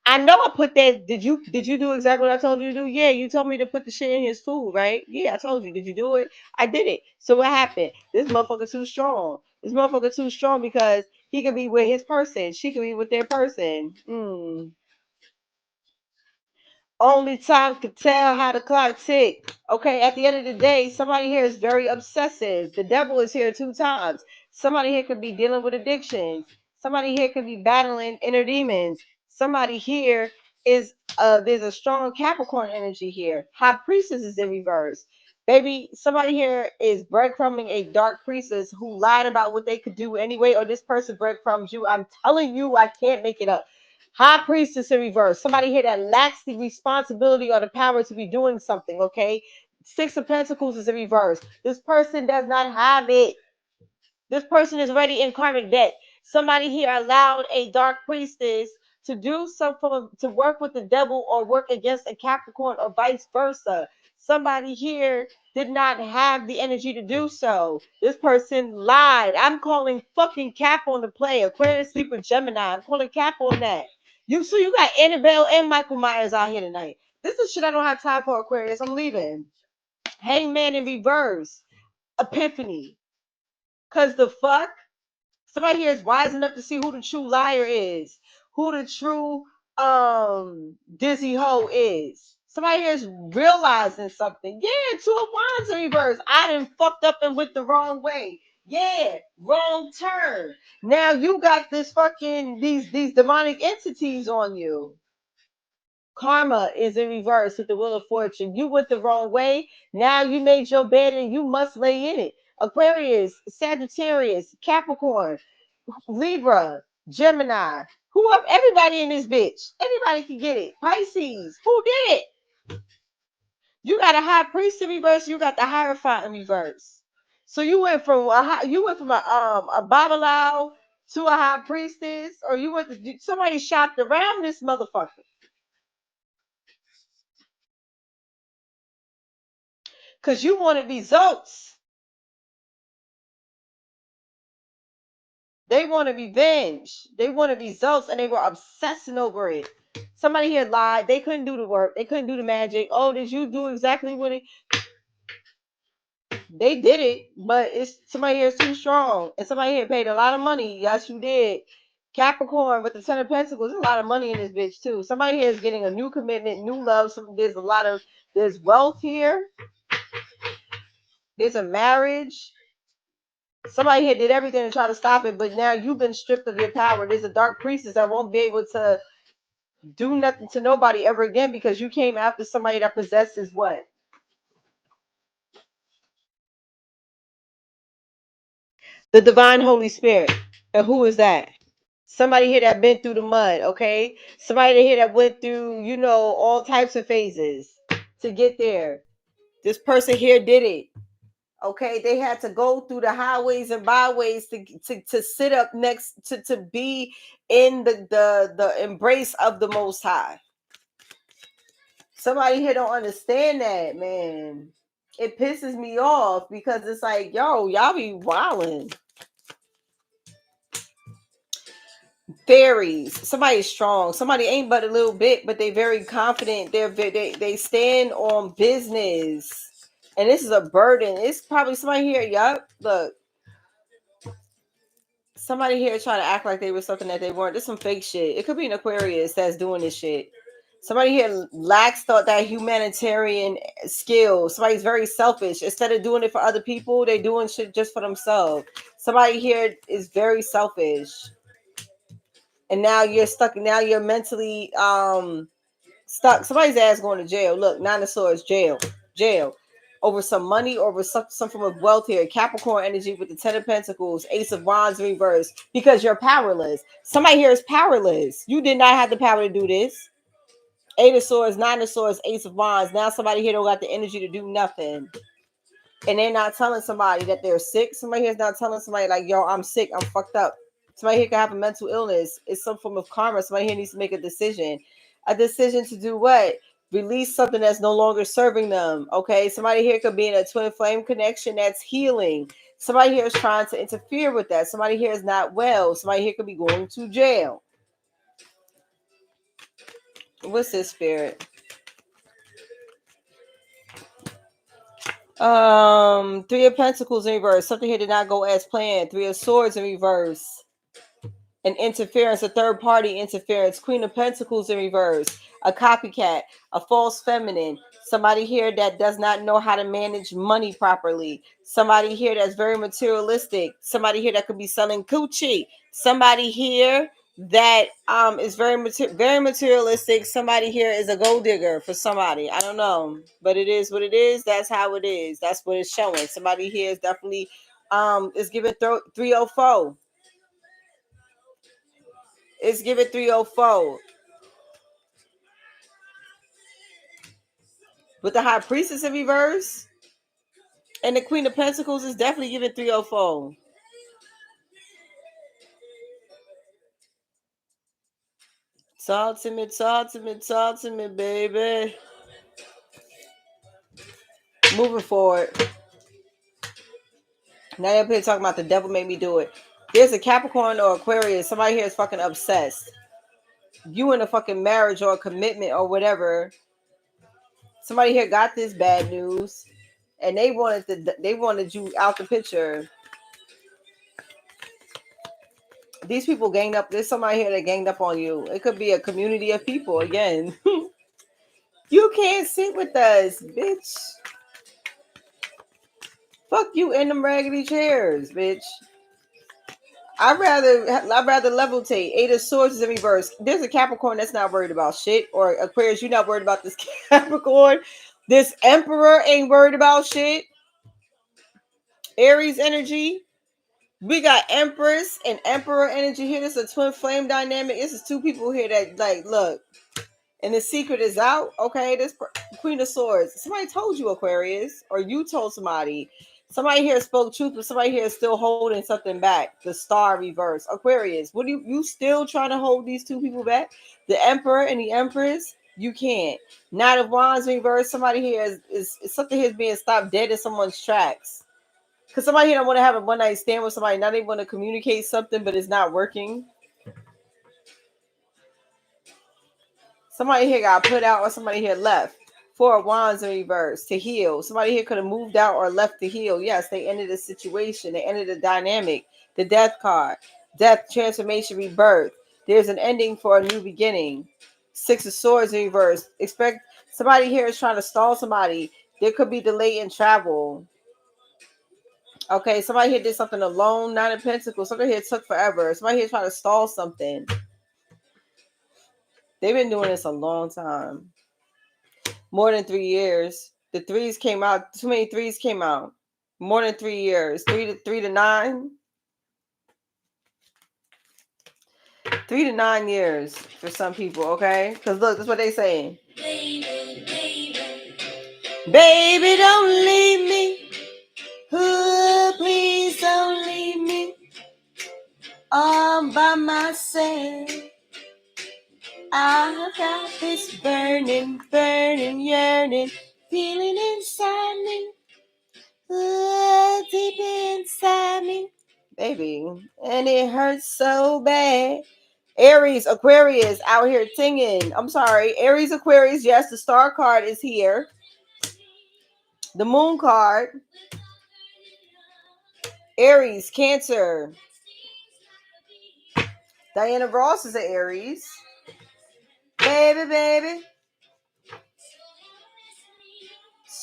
I know I put that. Did you do exactly what I told you to do? Yeah, you told me to put the shit in his food, right? Yeah, I told you. Did you do it? I did it. So what happened? This motherfucker too strong. This motherfucker too strong because he can be with his person. She can be with their person. Only time can tell how the clock tick. Okay, at the end of the day, somebody here is very obsessive. The devil is here 2 times. Somebody here could be dealing with addictions. Somebody here could be battling inner demons. Somebody here is there's a strong Capricorn energy here. High priestess is in reverse. Baby, somebody here is breadcrumbing a dark priestess who lied about what they could do anyway, or this person breadcrumbs you. I'm telling you, I can't make it up. High priestess in reverse. Somebody here that lacks the responsibility or the power to be doing something, okay? Six of Pentacles is in reverse. This person does not have it. This person is already in karmic debt. Somebody here allowed a dark priestess to do something, to work with the devil or work against a Capricorn or vice versa. Somebody here did not have the energy to do so. This person lied. I'm calling fucking Cap on the play. Aquarius sleep with Gemini. I'm calling Cap on that. You got Annabelle and Michael Myers out here tonight. This is shit I don't have time for, Aquarius. I'm leaving. Hangman in reverse. Epiphany. Cause the fuck? Somebody here is wise enough to see who the true liar is, who the true dizzy hoe is. Somebody here is realizing something. Yeah, 2 of Wands in reverse. I done fucked up and went the wrong way. Yeah, wrong turn. Now you got this fucking these demonic entities on you. Karma is in reverse with the Wheel of Fortune. You went the wrong way. Now you made your bed and you must lay in it. Aquarius, Sagittarius, Capricorn, Libra, Gemini, whoever, everybody in this bitch. Anybody can get it. Pisces, who did it? You got a high priest in reverse. You got the Hierophant in reverse. So you went from a Babalao to a high priestess, or you went to somebody shopped around this motherfucker because you wanted results. They wanted revenge. They wanted results, and they were obsessing over it. Somebody here lied. They couldn't do the work. They couldn't do the magic. Oh, did you do exactly what it? They did it, but it's somebody here is too strong, and somebody here paid a lot of money. Yes, you did. Capricorn with the Ten of Pentacles, there's a lot of money in this bitch too. Somebody here is getting a new commitment, new love. There's wealth here. There's a marriage. Somebody here did everything to try to stop it, but now you've been stripped of your power. There's a dark priestess that won't be able to do nothing to nobody ever again because you came after somebody that possesses what? The divine Holy Spirit. And who is that? Somebody here that been through the mud, okay? Somebody here that went through, all types of phases to get there. This person here did it. Okay, they had to go through the highways and byways to sit up next to be in the embrace of the Most High. Somebody here don't understand that, man. It pisses me off because it's like, yo, y'all be wilding. Fairies. Somebody's strong. Somebody ain't but a little bit, but they very confident. They stand on business. And this is a burden. It's probably somebody here. Yup. Look. Somebody here trying to act like they were something that they weren't. This some fake shit. It could be an Aquarius that's doing this shit. Somebody here lacks that humanitarian skill. Somebody's very selfish. Instead of doing it for other people, they doing shit just for themselves. Somebody here is very selfish. And now you're stuck. Now you're mentally stuck. Somebody's ass going to jail. Look, 9 of Swords, jail. jail. Over some money or over some form of wealth here. Capricorn energy with the Ten of Pentacles, Ace of Wands reverse. Because you're powerless. Somebody here is powerless. You did not have the power to do this. Eight of Swords, Nine of Swords, Ace of Wands. Now somebody here don't got the energy to do nothing. And they're not telling somebody that they're sick. Somebody here is not telling somebody like, yo, I'm sick. I'm fucked up. Somebody here can have a mental illness. It's some form of karma. Somebody here needs to make a decision. A decision to do what? Release something that's no longer serving them. Okay. Somebody here could be in a twin flame connection that's healing. Somebody here is trying to interfere with that. Somebody here is not well. Somebody here could be going to jail. What's this, Spirit? Three of Pentacles in reverse. Something here did not go as planned. Three of Swords in reverse. An interference, a third party interference. Queen of Pentacles in reverse. A copycat, a false feminine. Somebody here that does not know how to manage money properly. Somebody here that's very materialistic. Somebody here that could be selling coochie. Somebody here that is very materialistic. Somebody here is a gold digger for somebody. I don't know, but it is what it is. That's how it is. That's what it's showing. Somebody here is definitely is giving 304. It's giving 304. With the High Priestess in reverse and the Queen of Pentacles is definitely giving 304. Talk to me, talk to me, talk to me, baby. Moving forward. Now you're up here talking about the devil made me do it. There's a Capricorn or Aquarius. Somebody here is fucking obsessed. You in a fucking marriage or a commitment or whatever. Somebody here got this bad news. And they wanted you out the picture. These people ganged up. There's somebody here that ganged up on you. It could be a community of people again. You can't sit with us, bitch. Fuck you in them raggedy chairs, bitch. I'd rather levitate. Eight of Swords is in reverse. There's a Capricorn that's not worried about shit. Or Aquarius, you're not worried about this Capricorn. This Emperor ain't worried about shit. Aries energy. We got Empress and Emperor energy here. This is a twin flame dynamic. This is two people here that like look. And the secret is out. Okay, this Queen of Swords. Somebody told you, Aquarius, or you told somebody. Somebody here spoke truth, but somebody here is still holding something back. The Star reverse. Aquarius, what do you still trying to hold these two people back? The Emperor and the Empress. You can't. Knight of Wands reverse. Somebody here is something here is being stopped dead in someone's tracks. Because somebody here don't want to have a one night stand with somebody. Now they want to communicate something, but it's not working. Somebody here got put out or somebody here left. Four of Wands in reverse to heal. Somebody here could have moved out or left to heal. Yes, they ended the situation. They ended the dynamic. The Death card. Death, transformation, rebirth. There's an ending for a new beginning. Six of Swords in reverse. Expect somebody here is trying to stall somebody. There could be delay in travel. Okay, somebody here did something alone. Nine of Pentacles. Somebody here took forever. Somebody here trying to stall something. They've been doing this a long time. More than 3 years. The threes came out. Too many threes came out. More than 3 years. 3 to 9. 3 to 9 years for some people, okay? Because look, that's what they saying. Baby, don't leave me. Ooh, please don't leave me. All by myself. I've got this burning, burning, yearning feeling inside me. Deep inside me, baby, and it hurts so bad. Aries, Aquarius out here singing. I'm sorry, Aries, Aquarius. Yes, the Star card is here. The Moon card. Aries, Cancer. Diana Ross is an Aries. Baby, baby.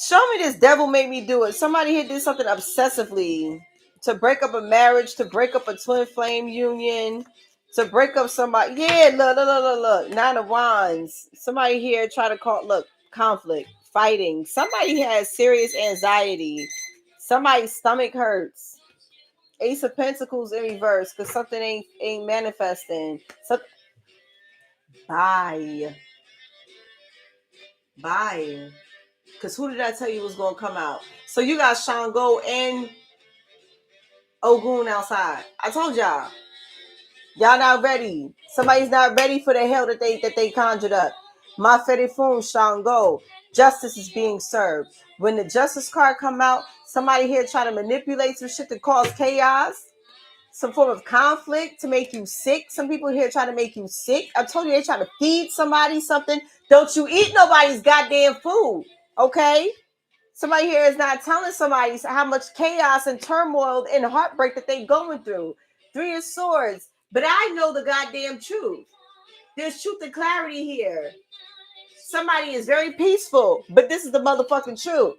Show me this devil made me do it. Somebody here did something obsessively to break up a marriage, to break up a twin flame union, to break up somebody. Yeah, look. Nine of Wands. Somebody here try to call, look, conflict. fighting. Somebody has serious anxiety. Somebody's stomach hurts. Ace of Pentacles in reverse because something ain't manifesting. Bye. Because who did I tell you was going to come out? So you got Shango and Ogun outside. I told y'all. Y'all not ready. Somebody's not ready for the hell that they conjured up. Maferifun Shango. Justice is being served. When the justice card come out, somebody here try to manipulate some shit to cause chaos, some form of conflict to make you sick. Some people here try to make you sick. I told you they try to feed somebody something. Don't you eat nobody's goddamn food, okay? Somebody here is not telling somebody how much chaos and turmoil and heartbreak that they going through. Three of Swords. But I know the goddamn truth. There's truth and clarity here. Somebody is very peaceful, but this is the motherfucking truth.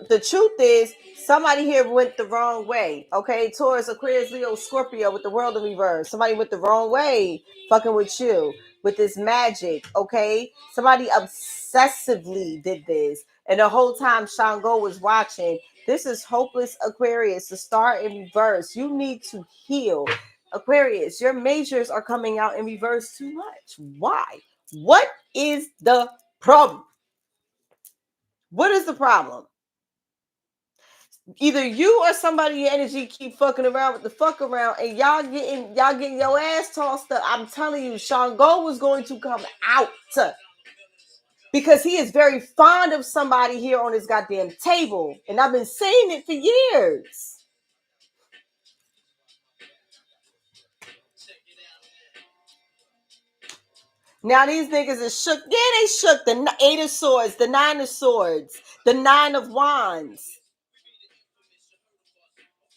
The truth is, somebody here went the wrong way. Okay, Taurus, Aquarius, Leo, Scorpio with the world in reverse. Somebody went the wrong way, fucking with you with this magic. Okay, somebody obsessively did this, and the whole time Shango was watching. This is hopeless, Aquarius. The star in reverse. You need to heal, Aquarius. Your majors are coming out in reverse too much. Why? What is the problem? What is the problem? Either you or somebody your energy keep fucking around with the fuck around and y'all getting your ass tossed up. I'm telling you, Shango was going to come out because he is very fond of somebody here on his goddamn table. And I've been saying it for years. Now these niggas is shook. Yeah, they shook. The 8 of Swords, the 9 of Swords, the 9 of Wands.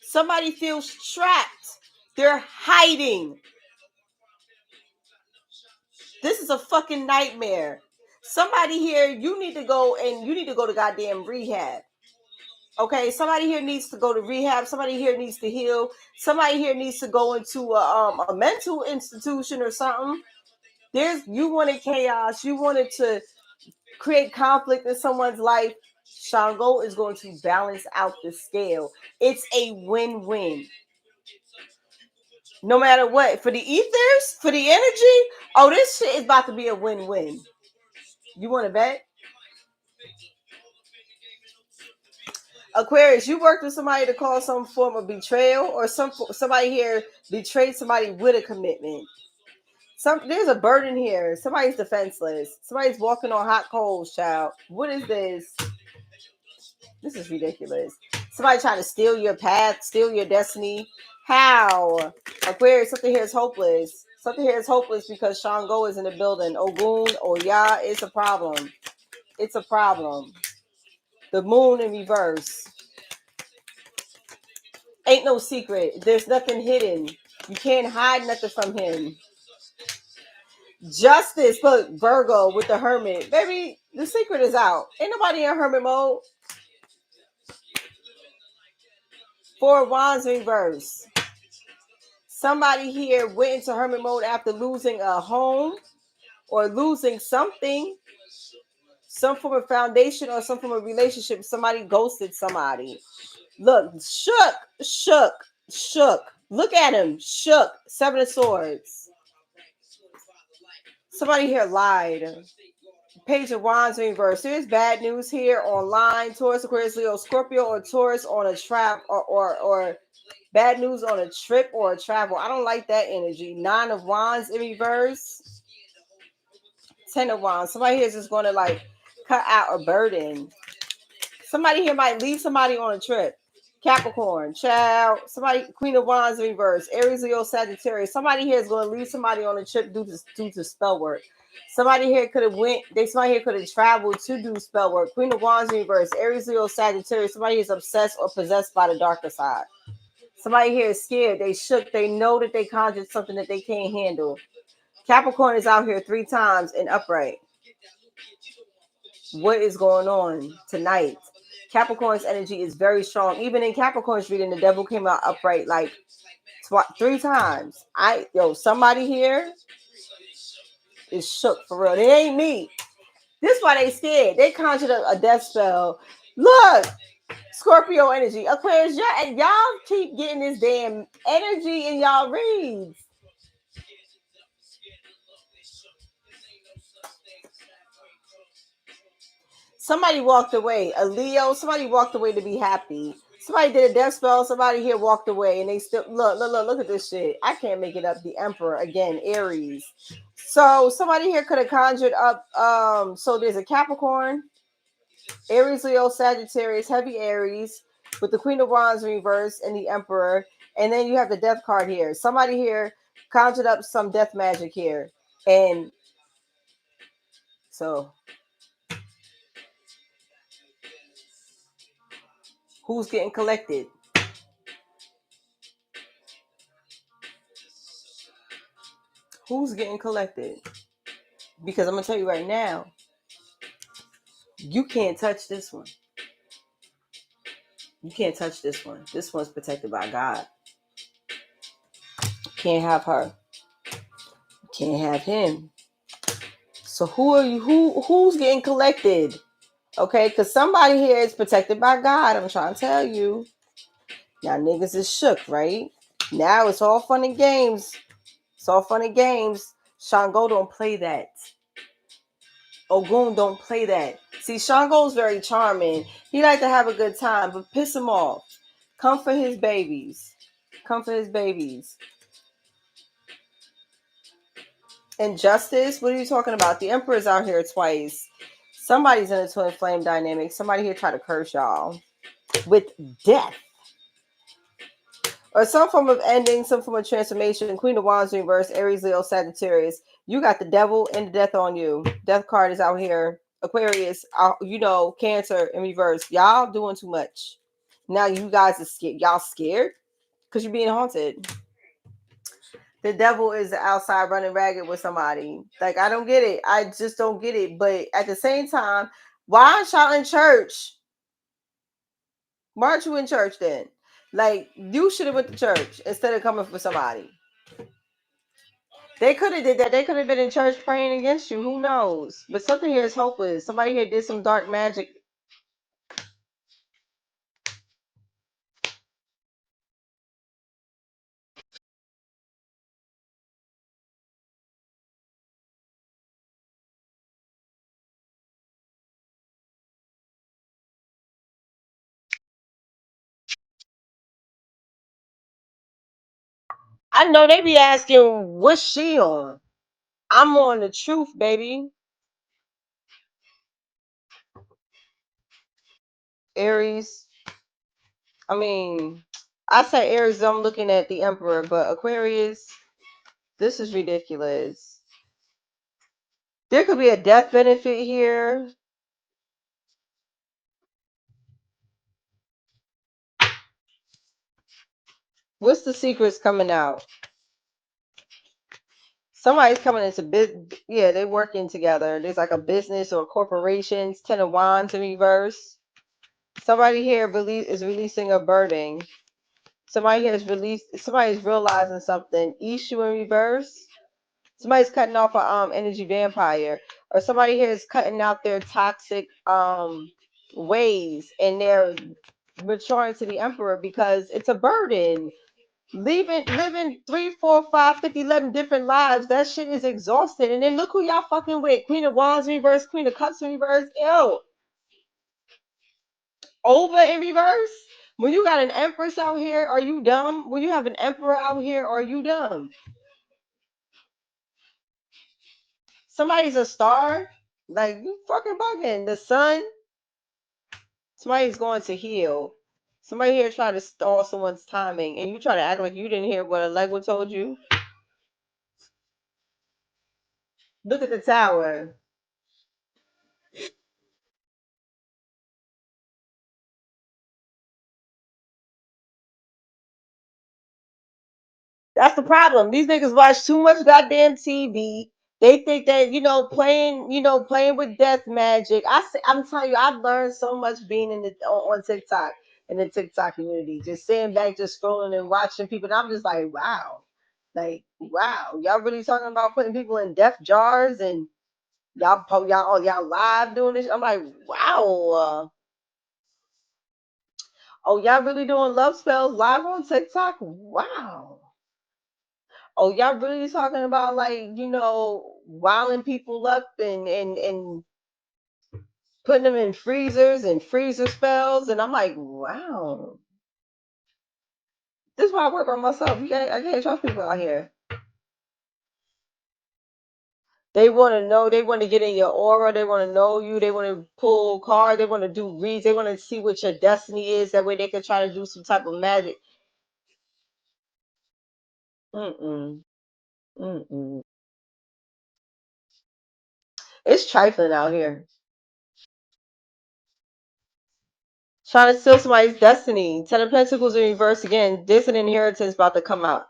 Somebody feels trapped. They're hiding. This is a fucking nightmare. Somebody here, you need to go to goddamn rehab. Okay, somebody here needs to go to rehab. Somebody here needs to heal. Somebody here needs to go into a mental institution or something. You wanted chaos. You wanted to create conflict in someone's life. Shango is going to balance out the scale. It's a win-win. No matter what. For the ethers, for the energy, this shit is about to be a win-win. You want to bet? Aquarius, you worked with somebody to cause some form of betrayal, or somebody here betrayed somebody with a commitment. There's a burden here. Somebody's defenseless. Somebody's walking on hot coals, child. What is this? This is ridiculous. Somebody trying to steal your path, steal your destiny. How? Aquarius, something here is hopeless. Something here is hopeless because Shango is in the building. Ogun, Oya, it's a problem. It's a problem. The moon in reverse. Ain't no secret. There's nothing hidden. You can't hide nothing from him. Justice. Look, Virgo with the hermit. Baby, the secret is out. Ain't nobody in hermit mode. 4 of Wands in reverse. Somebody here went into hermit mode after losing a home or losing something. Some form of foundation or some form of relationship. Somebody ghosted somebody. Look, shook. Look at him, shook. 7 of Swords. Somebody here lied. Page of Wands in reverse. There's bad news here online. Taurus, Aquarius, Leo, Scorpio, or Taurus on a trap or bad news on a trip or a travel. I don't like that energy. 9 of Wands in reverse. 10 of Wands. Somebody here is just going to like cut out a burden. Somebody here might leave somebody on a trip. Capricorn, child. Somebody, Queen of Wands in reverse. Aries, Leo, Sagittarius. Somebody here is going to leave somebody on a trip due to spell work. Somebody here could have somebody here could have traveled to do spell work. Queen of Wands in reverse. Aries, Leo, Sagittarius. Somebody is obsessed or possessed by the darker side. Somebody here is scared. They shook. They know that they conjured something that they can't handle. Capricorn is out here 3 times in upright. What is going on tonight? Capricorn's energy is very strong. Even in Capricorn's reading, the devil came out upright like 3 times. Somebody here is shook for real. It ain't me. This why they scared. They conjured a death spell. Look, Scorpio energy. Aquarius, y'all keep getting this damn energy in y'all reads. Somebody walked away. A Leo, somebody walked away to be happy. Somebody did a death spell. Somebody here walked away, and they still look at this shit. I can't make it up. The Emperor again, Aries. So somebody here could have conjured up. So there's a Capricorn, Aries, Leo, Sagittarius, heavy Aries, with the Queen of Wands in reverse and the Emperor, and then you have the Death card here. Somebody here conjured up some death magic here, and so who's getting collected? Who's getting collected? Because I'm gonna tell you right now, you can't touch this one. You can't touch this one. This one's protected by God. Can't have her. Can't have him. So who are you? Who's getting collected? Okay, because somebody here is protected by God. I'm trying to tell you. Now niggas is shook, right? Now it's all fun and games. It's all fun and games. Shango don't play that. Ogun don't play that. See, Shango's very charming. He like to have a good time, but piss him off. Come for his babies. Come for his babies. Injustice? What are you talking about? The Emperor's out here twice. Somebody's in a twin flame dynamic. Somebody here try to curse y'all with death. Or some form of ending, some form of transformation. Queen of Wands in reverse, Aries, Leo, Sagittarius. You got the devil and the death on you. Death card is out here. Aquarius, Cancer in reverse. Y'all doing too much. Now you guys are scared. Y'all scared? Because you're being haunted. The devil is outside running ragged with somebody. Like, I don't get it. I just don't get it. But at the same time, why aren't y'all in church? Why aren't you in church then? Like, you should have went to church instead of coming for somebody. They could have did that. They could have been in church praying against you. Who knows? But something here is hopeless. Somebody here did some dark magic. I know they be asking, what's she on? I'm on the truth, baby. Aries. I mean, I say Aries, I'm looking at the Emperor, but Aquarius, this is ridiculous. There could be a death benefit here. What's the secrets coming out? Somebody's coming into business. Yeah, they're working together. There's like a business or corporations. Ten of Wands in reverse. Somebody here is releasing a burden. Somebody here is released. Somebody's realizing something. Issue in reverse. Somebody's cutting off a energy vampire, or somebody here is cutting out their toxic ways, and they're maturing to the Emperor because it's a burden. Living 3, 4, 5, 50, 11 different lives. That shit is exhausted. And then look who y'all fucking with. Queen of Wands in reverse, Queen of Cups in reverse. Ew. Over in reverse. When you got an Empress out here, are you dumb? When you have an Emperor out here, are you dumb? Somebody's a star. Like, you fucking bugging. The sun. Somebody's going to heal. Somebody here trying to stall someone's timing, and you try to act like you didn't hear what Allegra told you. Look at the tower. That's the problem. These niggas watch too much goddamn TV. They think that playing with death magic. I'm telling you, I've learned so much being on TikTok in the TikTok community. Just sitting back, just scrolling and watching people. And I'm just like, wow, y'all really talking about putting people in death jars and Y'all live doing this. I'm like, wow. Oh, y'all really doing love spells live on TikTok? Wow. Oh, y'all really talking about like, wilding people up and putting them in freezers and freezer spells, and I'm like, wow. This is why I work by myself. I can't trust people out here. They want to know. They want to get in your aura. They want to know you. They want to pull cards. They want to do reads. They want to see what your destiny is. That way they can try to do some type of magic. Mm-mm. Mm-mm. It's trifling out here. Trying to steal somebody's destiny. Ten of Pentacles in reverse again. This an inheritance about to come out.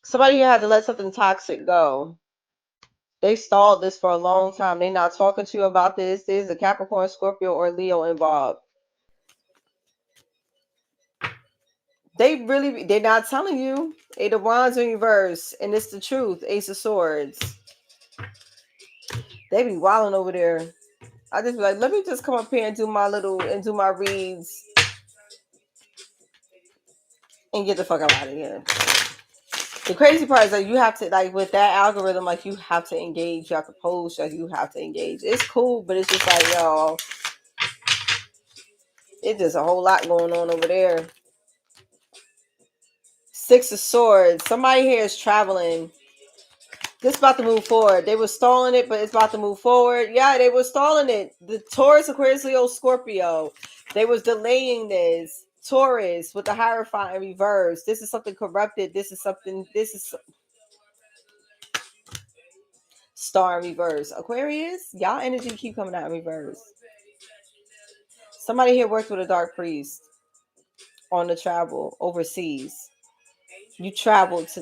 Somebody here had to let something toxic go. They stalled this for a long time. They not talking to you about this. There's a Capricorn, Scorpio, or Leo involved. They're not telling you. Eight of Wands in reverse, and it's the truth. Ace of Swords. They be wilding over there. I just be like, let me just come up here and do my reads and get the fuck out of here. The crazy part is that you have to, like, with that algorithm, like, you have to engage, you have to post, like, you have to engage. It's cool, but it's just like, yo, it's just a whole lot going on over there. Six of Swords. Somebody here is traveling. This is about to move forward. They were stalling it, but it's about to move forward. Yeah, they were stalling it. The Taurus, Aquarius, Leo, Scorpio. They was delaying this. Taurus with the Hierophant in reverse. This is something corrupted. This is Star in reverse. Aquarius, y'all energy keep coming out in reverse. Somebody here worked with a dark priest on the travel overseas. You traveled to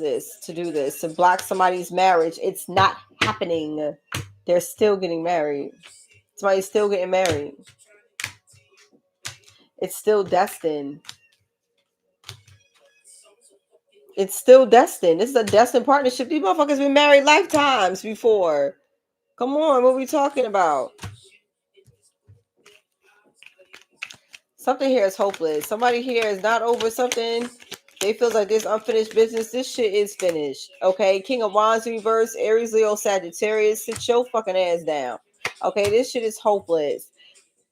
do this, to block somebody's marriage. It's not happening. They're still getting married. Somebody's still getting married. It's still destined. It's still destined. This is a destined partnership. These motherfuckers been married lifetimes before. Come on, what are we talking about? Something here is hopeless. Somebody here is not over something. They feel like there's unfinished business. This shit is finished. Okay, King of Wands reverse, Aries, Leo, Sagittarius. Sit your fucking ass down. Okay, this shit is hopeless.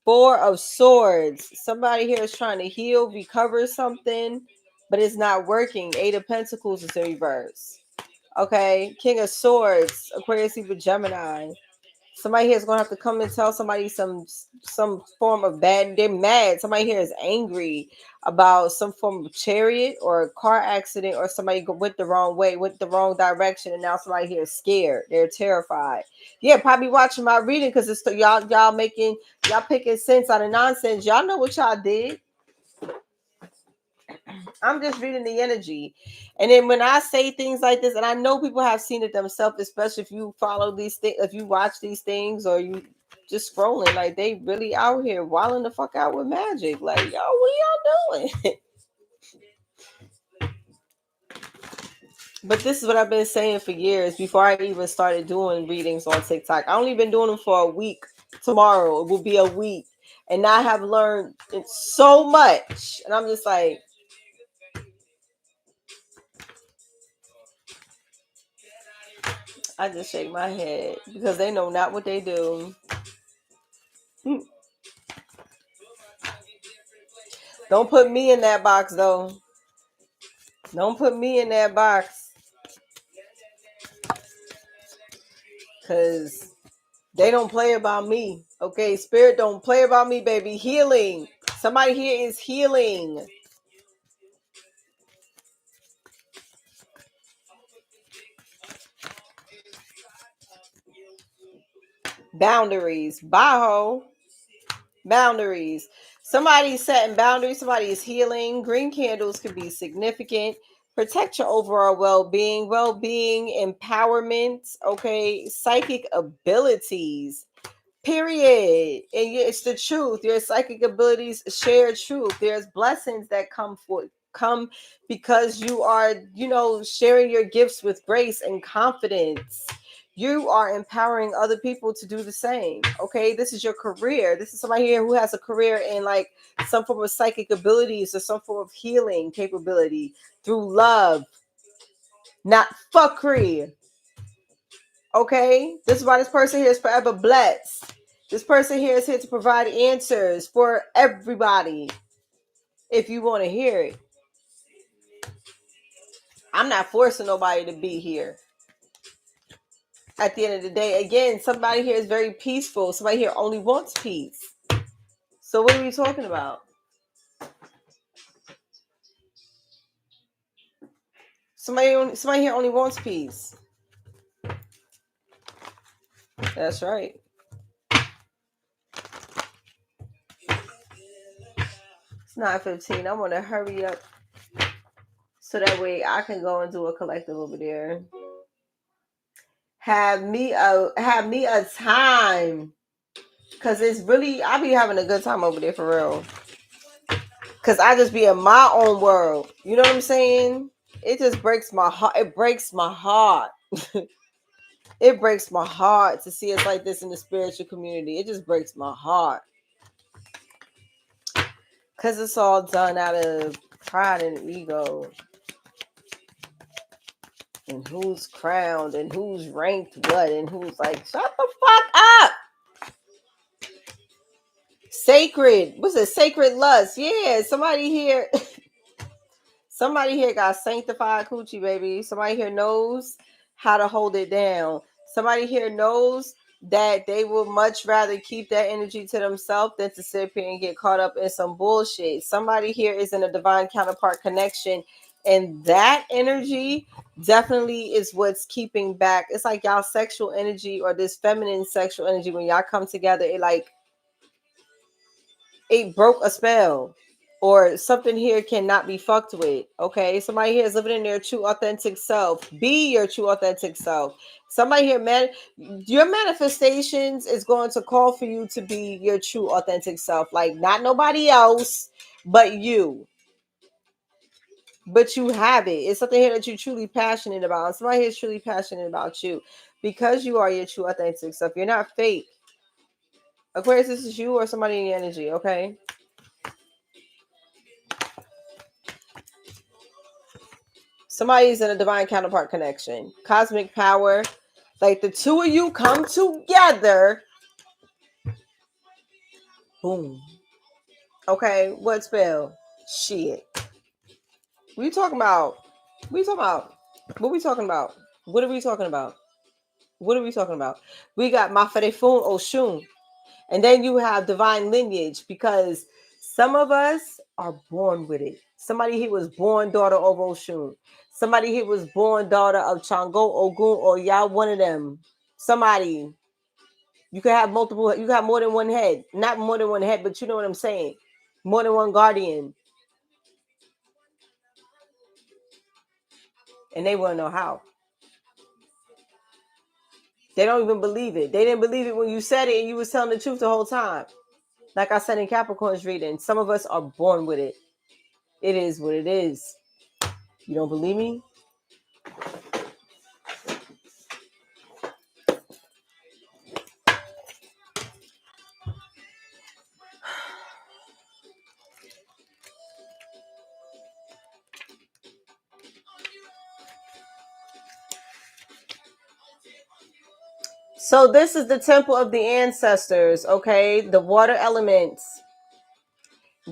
Four of Swords. Somebody here is trying to heal, recover something, but it's not working. Eight of Pentacles is in reverse. Okay, King of Swords, Aquarius, Libra, Gemini. Somebody here is gonna have to come and tell somebody some form of bad. They're mad. Somebody here is angry about some form of chariot or a car accident, or somebody went the wrong way, went the wrong direction, and now somebody here is scared. They're terrified. Yeah, probably watching my reading because it's y'all picking sense out of nonsense. Y'all know what y'all did. I'm just reading the energy. And then when I say things like this, and I know people have seen it themselves, especially if you follow these things, if you watch these things, or you just scrolling, like they really out here wilding the fuck out with magic. Like, yo, what y'all doing? But this is what I've been saying for years before I even started doing readings on TikTok. I only been doing them for a week. Tomorrow it will be a week. And I have learned so much. And I'm just like, I just shake my head because they know not what they do. Don't put me in that box, though. Don't put me in that box. Because they don't play about me. Okay, Spirit don't play about me, baby. Healing. Somebody here is healing. Boundaries. Bajo. Boundaries. Somebody's setting boundaries. Somebody is healing. Green candles could be significant. Protect your overall well-being. Well-being, empowerment. Okay. Psychic abilities. Period. And it's the truth. Your psychic abilities share truth. There's blessings that come because you are, sharing your gifts with grace and confidence. you are empowering other people to do the same. Okay, this is your career. This is somebody here who has a career in like some form of psychic abilities or some form of healing capability through love, not fuckery. Okay, this is why this person here is forever blessed. This person here is here to provide answers for everybody if you want to hear it. I'm not forcing nobody to be here. At the end of the day, again, somebody here is very peaceful. Somebody here only wants peace. So what are we talking about? Somebody here only wants peace. That's right. It's 9:15. I want to hurry up so that way I can go and do a collective over there. Have me a time. Cause it's really, I be having a good time over there for real. Cause I just be in my own world. You know what I'm saying? It just breaks my heart. It breaks my heart. It breaks my heart to see us like this in the spiritual community. It just breaks my heart. Cause it's all done out of pride and ego. And who's crowned and who's ranked what and who's like, shut the fuck up. Sacred. What's it? Sacred lust. Yeah, somebody here got sanctified coochie, baby. Somebody here knows how to hold it down. Somebody here knows that they will much rather keep that energy to themselves than to sit here and get caught up in some bullshit. Somebody here is in a divine counterpart connection, and that energy definitely is what's keeping back. It's like y'all sexual energy or this feminine sexual energy, when y'all come together, it broke a spell. Or something here cannot be fucked with. Okay, somebody here is living in their true authentic self. Be your true authentic self. Somebody here, your manifestations is going to call for you to be your true authentic self. Like not nobody else, but you. But you have it. It's something here that you're truly passionate about. And somebody here is truly passionate about you because you are your true authentic self. You're not fake. Aquarius, this is you or somebody in your energy. Okay. Somebody's in a divine counterpart connection. Cosmic power. Like the two of you come together. Boom. Okay, what spell? Shit. What are you talking about? What are you talking about? What are we talking about? What are we talking about? What are we talking about? We got Maferefun Oshun. And then you have divine lineage, because some of us are born with it. Somebody here was born daughter of Oshun. Somebody here was born daughter of Chango, Ogun, or y'all one of them. Somebody. You could have multiple, you have more than one head. Not more than one head, but you know what I'm saying. More than one guardian. And they wouldn't know how. They don't even believe it. They didn't believe it when you said it and you was telling the truth the whole time. Like I said in Capricorn's reading, some of us are born with it. It is what it is. You don't believe me? So this is the temple of the ancestors, okay? The water elements.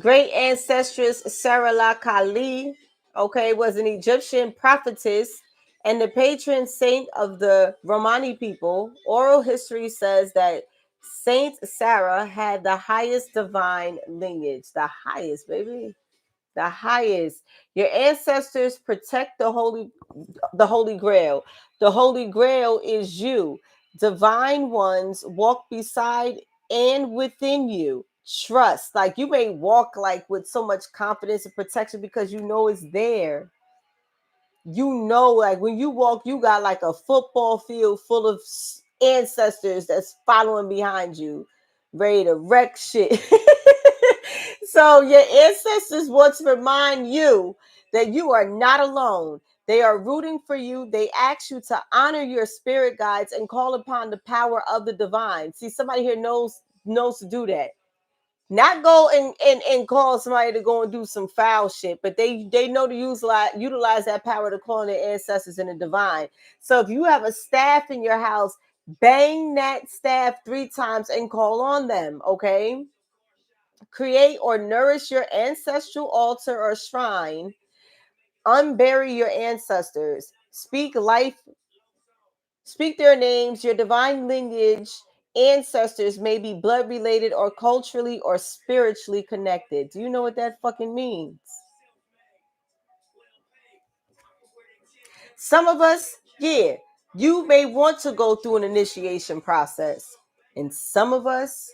Great ancestress Sarah Kali, okay, was an Egyptian prophetess and the patron saint of the Romani people. Oral history says that Saint Sarah had the highest divine lineage. The highest, baby. The highest. Your ancestors protect the Holy Grail. The Holy Grail is you. Divine ones walk beside and within you. Trust. Like you may walk like with so much confidence and protection because you know it's there. You know, like when you walk, you got like a football field full of ancestors that's following behind you, ready to wreck shit. So your ancestors want to remind you that you are not alone, They are rooting for you. They ask you to honor your spirit guides and call upon the power of the divine. See, somebody here knows to do that. Not go and call somebody to go and do some foul shit, but they know to utilize that power to call on their ancestors and the divine. So if you have a staff in your house, bang that staff 3 times and call on them, okay? Create or nourish your ancestral altar or shrine. Unbury your ancestors. Speak life. Speak their names. Your divine lineage ancestors may be blood related or culturally or spiritually connected. Do you know what that fucking means? Some of us, yeah, you may want to go through an initiation process. And some of us,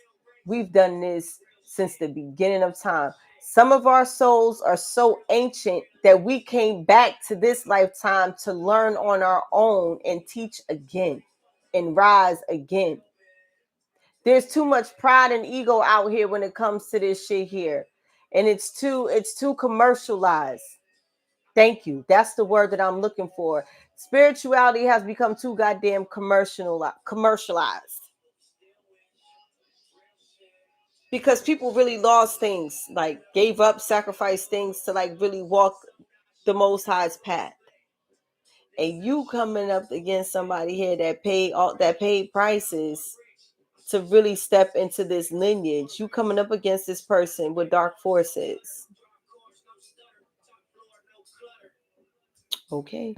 we've done this since the beginning of time. Some of our souls are so ancient that we came back to this lifetime to learn on our own and teach again and rise again. There's too much pride and ego out here when it comes to this shit here. And it's too commercialized. Thank you. That's the word that I'm looking for. Spirituality has become too goddamn commercialized. Because people really lost things, like gave up, sacrificed things to like really walk the Most High's path. And you coming up against somebody here that paid prices to really step into this lineage. You coming up against this person with dark forces. Okay.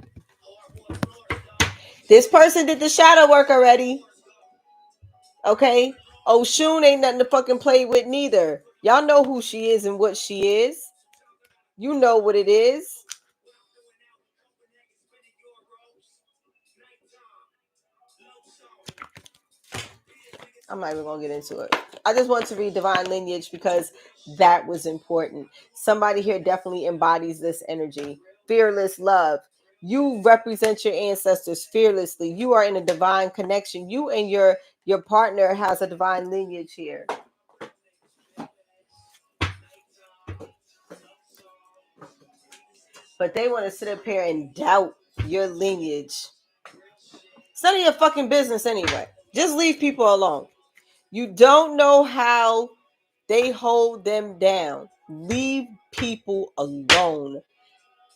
This person did the shadow work already. Okay. Oshun ain't nothing to fucking play with neither. Y'all know who she is and what she is. You know what it is. I'm not even gonna get into it. I just want to read divine lineage because that was important. Somebody here definitely embodies this energy. Fearless love. You represent your ancestors fearlessly. You are in a divine connection. You and your partner has a divine lineage here. But they want to sit up here and doubt your lineage. It's none of your fucking business anyway. Just leave people alone. You don't know how they hold them down. Leave people alone.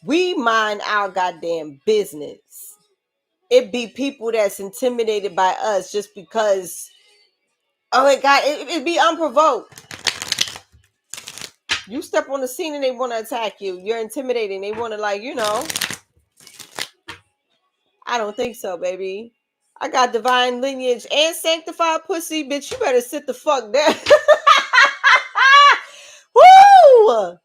We mind our goddamn business. It be people that's intimidated by us just because, oh my God, it be unprovoked. You step on the scene and they want to attack you. You're intimidating. They want to I don't think so, baby. I got divine lineage and sanctified pussy, bitch. You better sit the fuck down. Woo!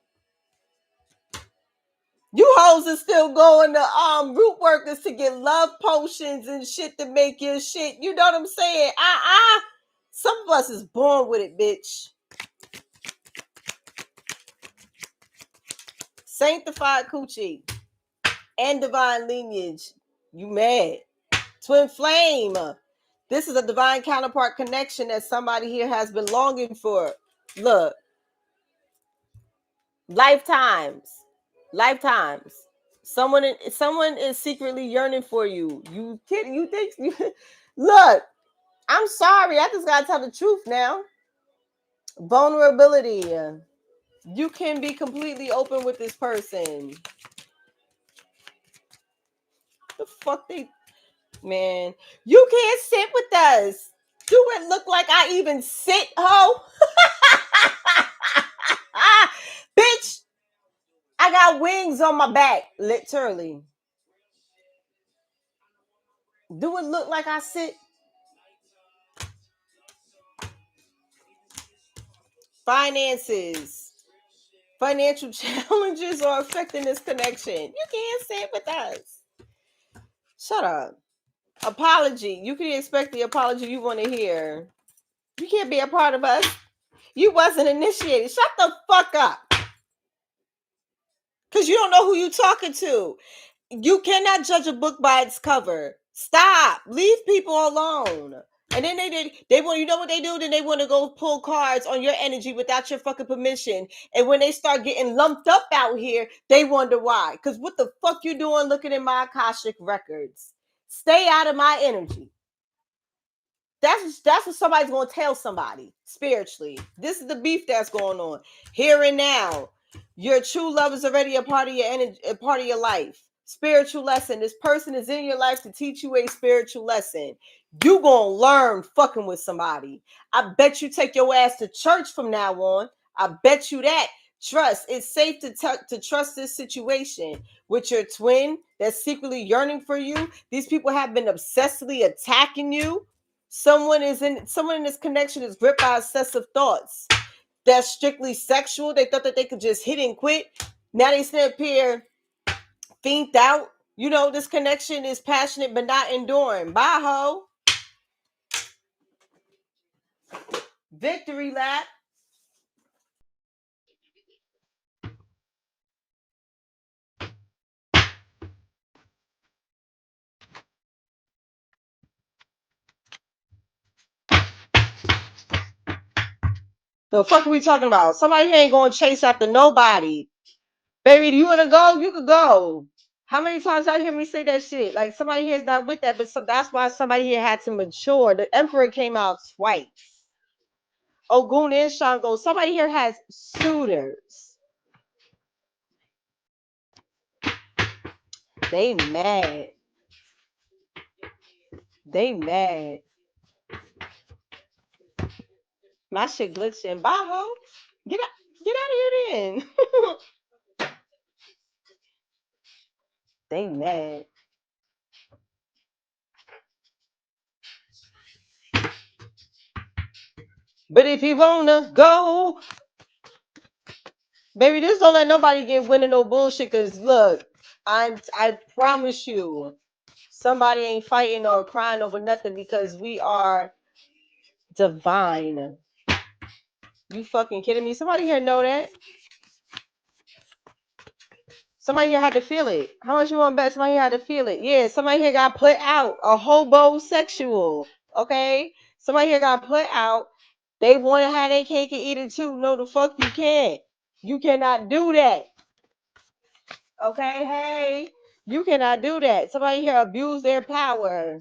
You hoes are still going to root workers to get love potions and shit to make your shit. You know what I'm saying? Some of us is born with it, bitch. Sanctified coochie and divine lineage. You mad? Twin flame. This is a divine counterpart connection that somebody here has been longing for. Look, lifetimes. Someone is secretly yearning for you. You kidding? You think? Look, I'm sorry. I just gotta tell the truth now. Vulnerability. You can be completely open with this person. The fuck they, man. You can't sit with us. Do it look like I even sit, ho? Bitch, I got wings on my back, literally. Do it look like I sit? Finances. Financial challenges are affecting this connection. You can't sit with us. Shut up. Apology. You can expect the apology you want to hear. You can't be a part of us. You wasn't initiated. Shut the fuck up. Because you don't know who you talking to. You cannot judge a book by its cover. Stop. Leave people alone. And then they want, you know what they do? Then they want to go pull cards on your energy without your fucking permission. And when they start getting lumped up out here, they wonder why. Because what the fuck you doing looking in my Akashic records? Stay out of my energy. That's what somebody's gonna tell somebody spiritually. This is the beef that's going on here and now. Your true love is already a part of your energy, a part of your life. Spiritual lesson. This person is in your life to teach you a spiritual lesson. You gonna learn fucking with somebody. I bet you take your ass to church from now on. I bet you that. Trust. It's safe to trust this situation with your twin that's secretly yearning for you. These people have been obsessively attacking you. Someone in this connection is gripped by obsessive thoughts. That's strictly sexual. They thought that they could just hit and quit. Now they stand up here, fiend out. You know, this connection is passionate but not enduring. Bye, ho. Victory lap. The fuck are we talking about? Somebody here ain't going to chase after nobody. Baby, do you want to go? You could go. How many times I hear me say that shit? Like, somebody here is not with that, but that's why somebody here had to mature. The Emperor came out twice. Ogun and Shango. Somebody here has suitors. They mad. They mad. My shit glitching. Bye, ho. Get out. Get out of here then. They mad. But if you wanna go, baby, just don't let nobody get winning no bullshit. Cause look, I promise you, somebody ain't fighting or crying over nothing because we are divine. You fucking kidding me? Somebody here know that? Somebody here had to feel it. How much you want to bet somebody here had to feel it? Yeah, somebody here got put out. A hobosexual. Okay? Somebody here got put out. They want to have their cake and eat it too. No, the fuck you can't. You cannot do that. Okay? Hey, you cannot do that. Somebody here abuse their power.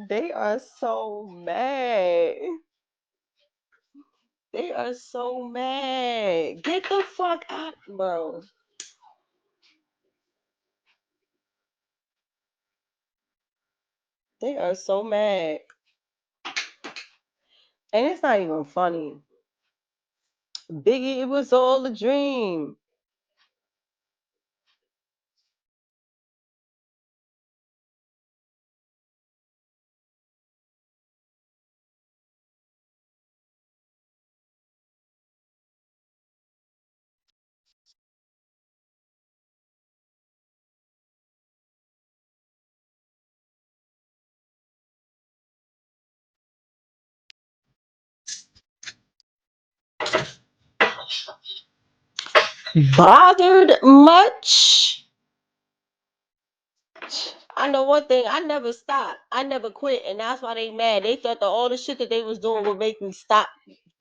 They are so mad. They are so mad. Get the fuck out, bro. They are so mad. And it's not even funny. Biggie, it was all a dream. Bothered much? I know one thing. I never stopped. I never quit, and that's why they mad. They thought that all the shit that they was doing would make me stop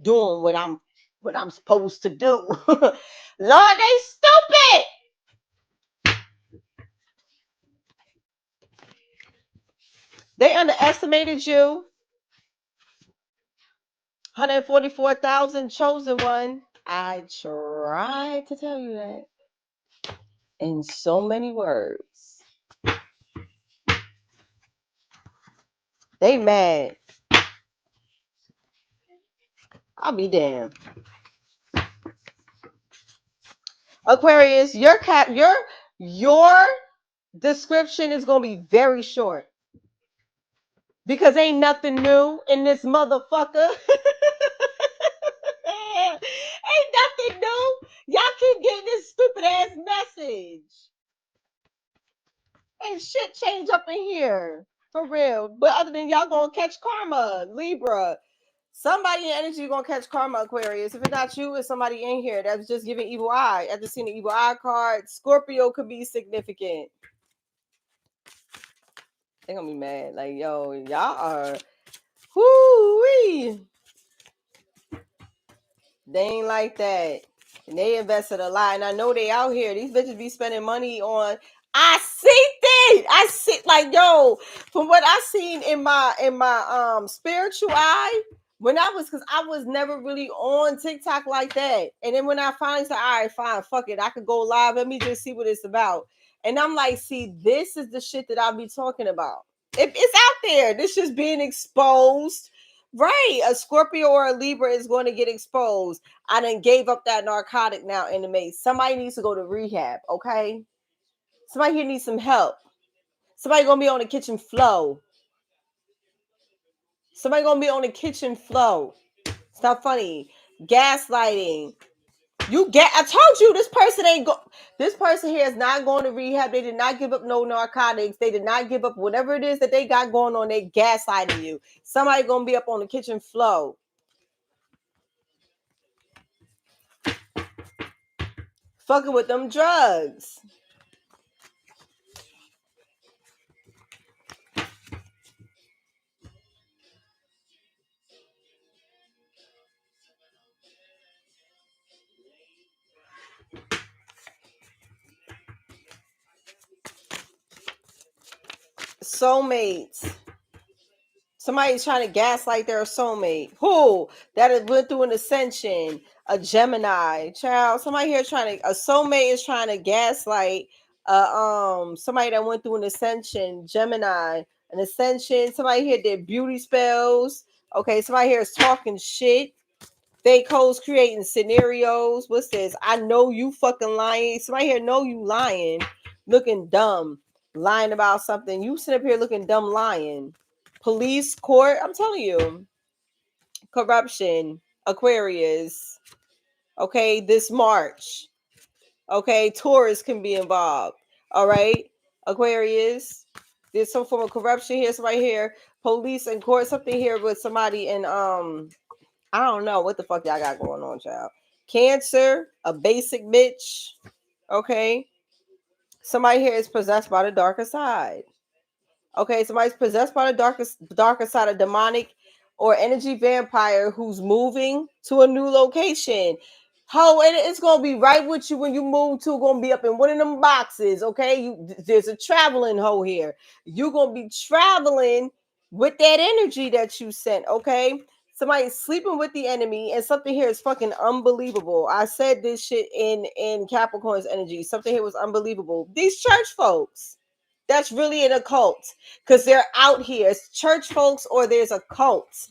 doing what I'm supposed to do. Lord, they stupid. They underestimated you. 144,000 chosen one. I tried to tell you that in so many words. They mad. I'll be damned. Aquarius, your description is gonna be very short because ain't nothing new in this motherfucker. Ain't nothing new. Y'all keep getting this stupid ass message. Ain't shit change up in here. For real. But other than y'all gonna catch karma, Libra. Somebody in energy gonna catch karma, Aquarius. If it's not you, it's somebody in here that's just giving evil eye. After seeing the evil eye card, Scorpio could be significant. They're gonna be mad. Like, yo, y'all are whoo-wee. They ain't like that. And they invested a lot. And I know they out here. These bitches be spending money on. I see things. I see, like, yo, from what I seen in my spiritual eye, when I was, because I was never really on TikTok like that. And then when I finally said, all right, fine, fuck it, I could go live. Let me just see what it's about. And I'm like, see, this is the shit that I'll be talking about. It's out there. This is being exposed. Right. A Scorpio or a Libra is going to get exposed. I done gave up that narcotic now, inmate. Somebody needs to go to rehab, okay? Somebody here needs some help. Somebody gonna be on the kitchen floor. Somebody gonna be on the kitchen floor. It's not funny. Gaslighting. I told you this person ain't go. This person here is not going to rehab. They did not give up no narcotics. They did not give up whatever it is that they got going on. They gaslighting you. Somebody gonna be up on the kitchen floor. Fucking with them drugs. Soulmates. Somebody's trying to gaslight their soulmate. Who? That went through an ascension. A Gemini. Child. Somebody here a soulmate is trying to gaslight somebody that went through an ascension. Gemini. An ascension. Somebody here did beauty spells. Okay, somebody here is talking shit. Fake hoes creating scenarios. What's this? I know you fucking lying. Somebody here know you lying. Looking dumb. Lying about something. You sit up here looking dumb lying. Police, court. I'm telling you. Corruption. Aquarius. Okay, this March. Okay, tourists can be involved. All right, Aquarius. There's some form of corruption here. Somebody here. Police and court. Something here with somebody in I don't know what the fuck y'all got going on, child. Cancer, a basic bitch. Okay. Somebody here is possessed by the darker side. Okay, somebody's possessed by the darker side of demonic or energy vampire who's moving to a new location. Ho, and it's gonna be right with you when you move to. Gonna be up in one of them boxes. Okay, there's a traveling hoe here. You're gonna be traveling with that energy that you sent. Okay, somebody's sleeping with the enemy, and something here is fucking unbelievable. I said this shit in Capricorn's energy. Something here was unbelievable. These church folks. That's really an occult because they're out here. It's church folks or there's a cult.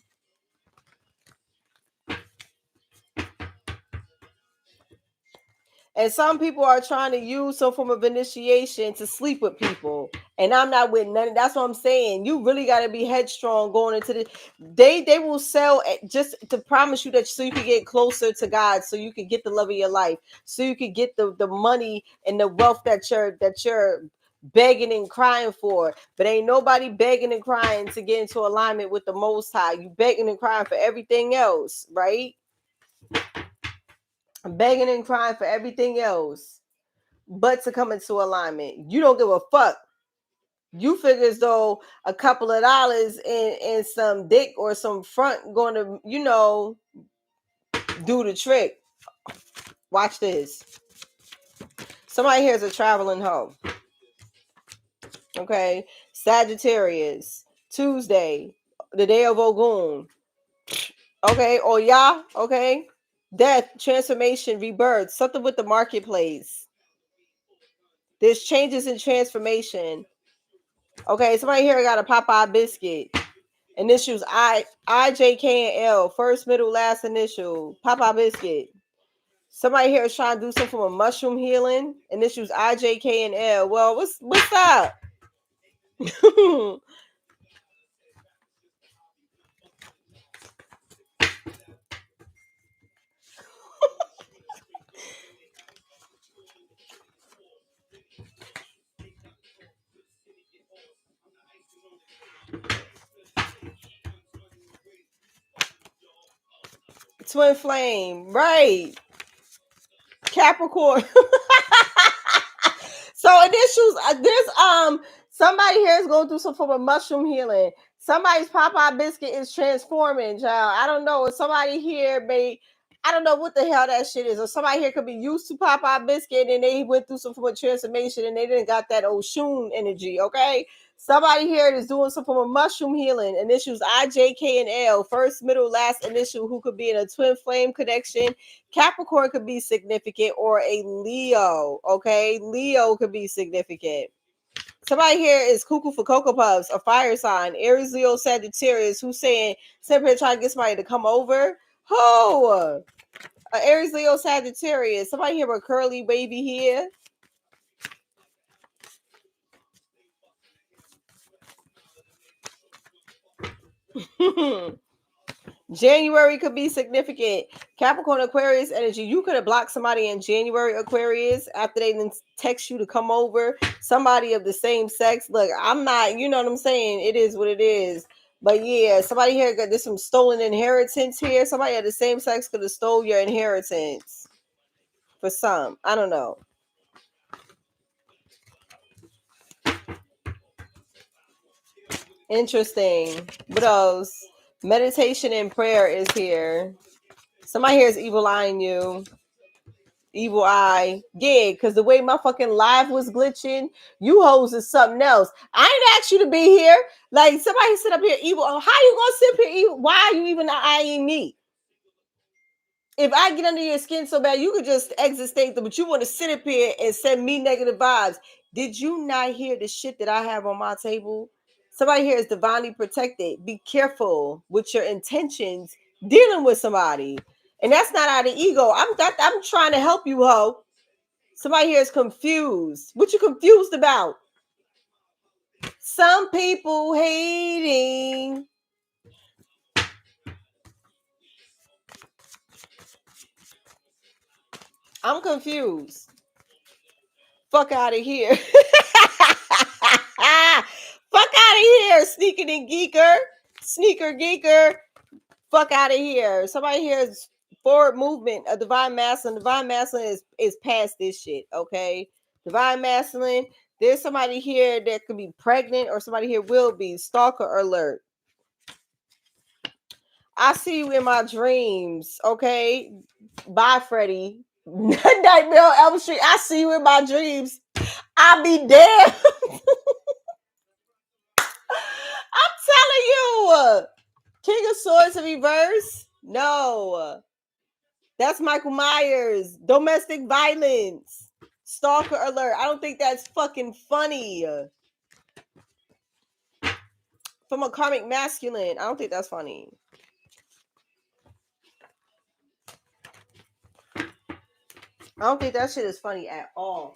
And some people are trying to use some form of initiation to sleep with people. And I'm not with none. That's what I'm saying. You really got to be headstrong going into this. They will sell just to promise you that so you can get closer to God, so you can get the love of your life, so you can get the money and the wealth that you're begging and crying for. But ain't nobody begging and crying to get into alignment with the Most High. You begging and crying for everything else, right? I'm begging and crying for everything else but to come into alignment. You don't give a fuck. You figure as though a couple of dollars and some dick or some front going to, do the trick. Watch this. Somebody here is a traveling hoe. Okay. Sagittarius. Tuesday. The day of Ogun. Okay. Or yeah. Okay. Death. Transformation. Rebirth. Something with the marketplace. There's changes in transformation. Okay, somebody here got a Popeye biscuit. Initials I, J, K, and L. First, middle, last initial. Popeye biscuit. Somebody here is trying to do something from a mushroom healing. Initials I, J, K, and L. Well, what's up? Twin flame, right? Capricorn. So initials, there's Somebody here is going through some form of mushroom healing. Somebody's Popeye biscuit is transforming, child. I don't know. Somebody here may, I don't know what the hell that shit is. Or somebody here could be used to Popeye biscuit and they went through some form of transformation and they didn't got that Oshun energy, okay? Somebody here is doing some form of mushroom healing. Initials I, J, K, and L. First, middle, last initial who could be in a twin flame connection. Capricorn could be significant or a Leo, okay? Leo could be significant. Somebody here is cuckoo for Cocoa Puffs, a fire sign. Aries, Leo, Sagittarius. Who's saying, simply trying to get somebody to come over? Who? Aries, Leo, Sagittarius. Somebody here with curly wavy hair. January could be significant. Capricorn, Aquarius energy. You could have blocked somebody in January, Aquarius, after they didn't text you to come over. Somebody of the same sex. Look, I'm not, you know what I'm saying? It is what it is. But yeah, somebody here got this some stolen inheritance here. Somebody of the same sex could have stole your inheritance for some. I don't know. Interesting. What else? Meditation and prayer is here. Somebody here is evil eyeing you. Evil eye. Yeah, because the way my fucking live was glitching, you hoes is something else. I ain't asked you to be here. Like, somebody sit up here evil. Oh, how you gonna sit up here evil? Why are you even eyeing me? If I get under your skin so bad, you could just exit state them, but you want to sit up here and send me negative vibes. Did you not hear the shit that I have on my table? Somebody here is divinely protected. Be careful with your intentions dealing with somebody. And that's not out of ego. I'm trying to help you, ho. Somebody here is confused. What you confused about? Some people hating. I'm confused. Fuck out of here. Fuck out of here, sneaking and geeker. Sneaker geeker. Fuck out of here. Somebody here is forward movement, a divine masculine. Divine masculine is past this shit, okay? Divine masculine. There's somebody here that could be pregnant or somebody here will be. Stalker alert. I see you in my dreams, okay? Bye, Freddie. Nightmare on Elm Street. I see you in my dreams. I'll be damned. I'm telling you. King of Swords in reverse? No. That's Michael Myers. Domestic violence. Stalker alert. I don't think that's fucking funny. From a karmic masculine. I don't think that's funny. I don't think that shit is funny at all.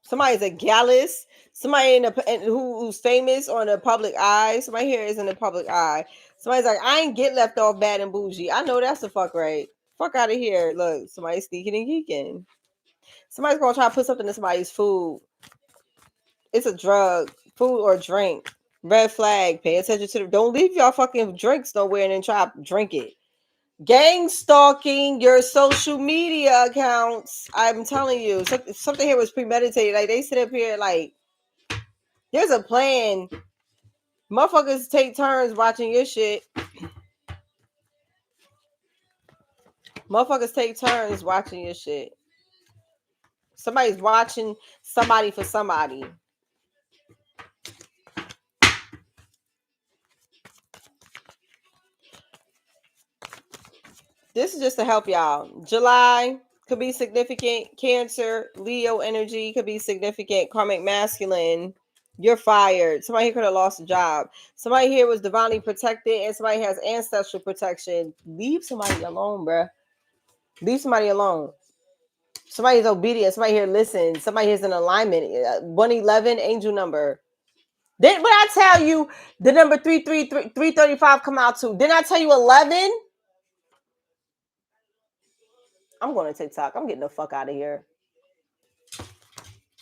Somebody's a gallus. Somebody who's famous or in the public eye. Somebody here is in the public eye. Somebody's like, I ain't get left off bad and bougie. I know that's the fuck right. Fuck out of here. Look, somebody's sneaking and geeking. Somebody's gonna try to put something in somebody's food. It's a drug, food or drink. Red flag. Pay attention to the. Don't leave your fucking drinks nowhere and then try to drink it. Gang stalking your social media accounts. I'm telling you, something here was premeditated. Like they sit up here like there's a plan. Motherfuckers take turns watching your shit. Motherfuckers take turns watching your shit. Somebody's watching somebody for somebody. This is just to help y'all. July could be significant. Cancer, Leo energy could be significant. Karmic masculine. You're fired. Somebody here could have lost a job. Somebody here was divinely protected and somebody has ancestral protection. Leave somebody alone, bruh. Leave somebody alone. Somebody's obedient. Somebody here listens. Somebody here's in alignment. 111 angel number. Didn't when I tell you the number 335 come out to? Didn't I tell you 11? I'm going to TikTok. I'm getting the fuck out of here.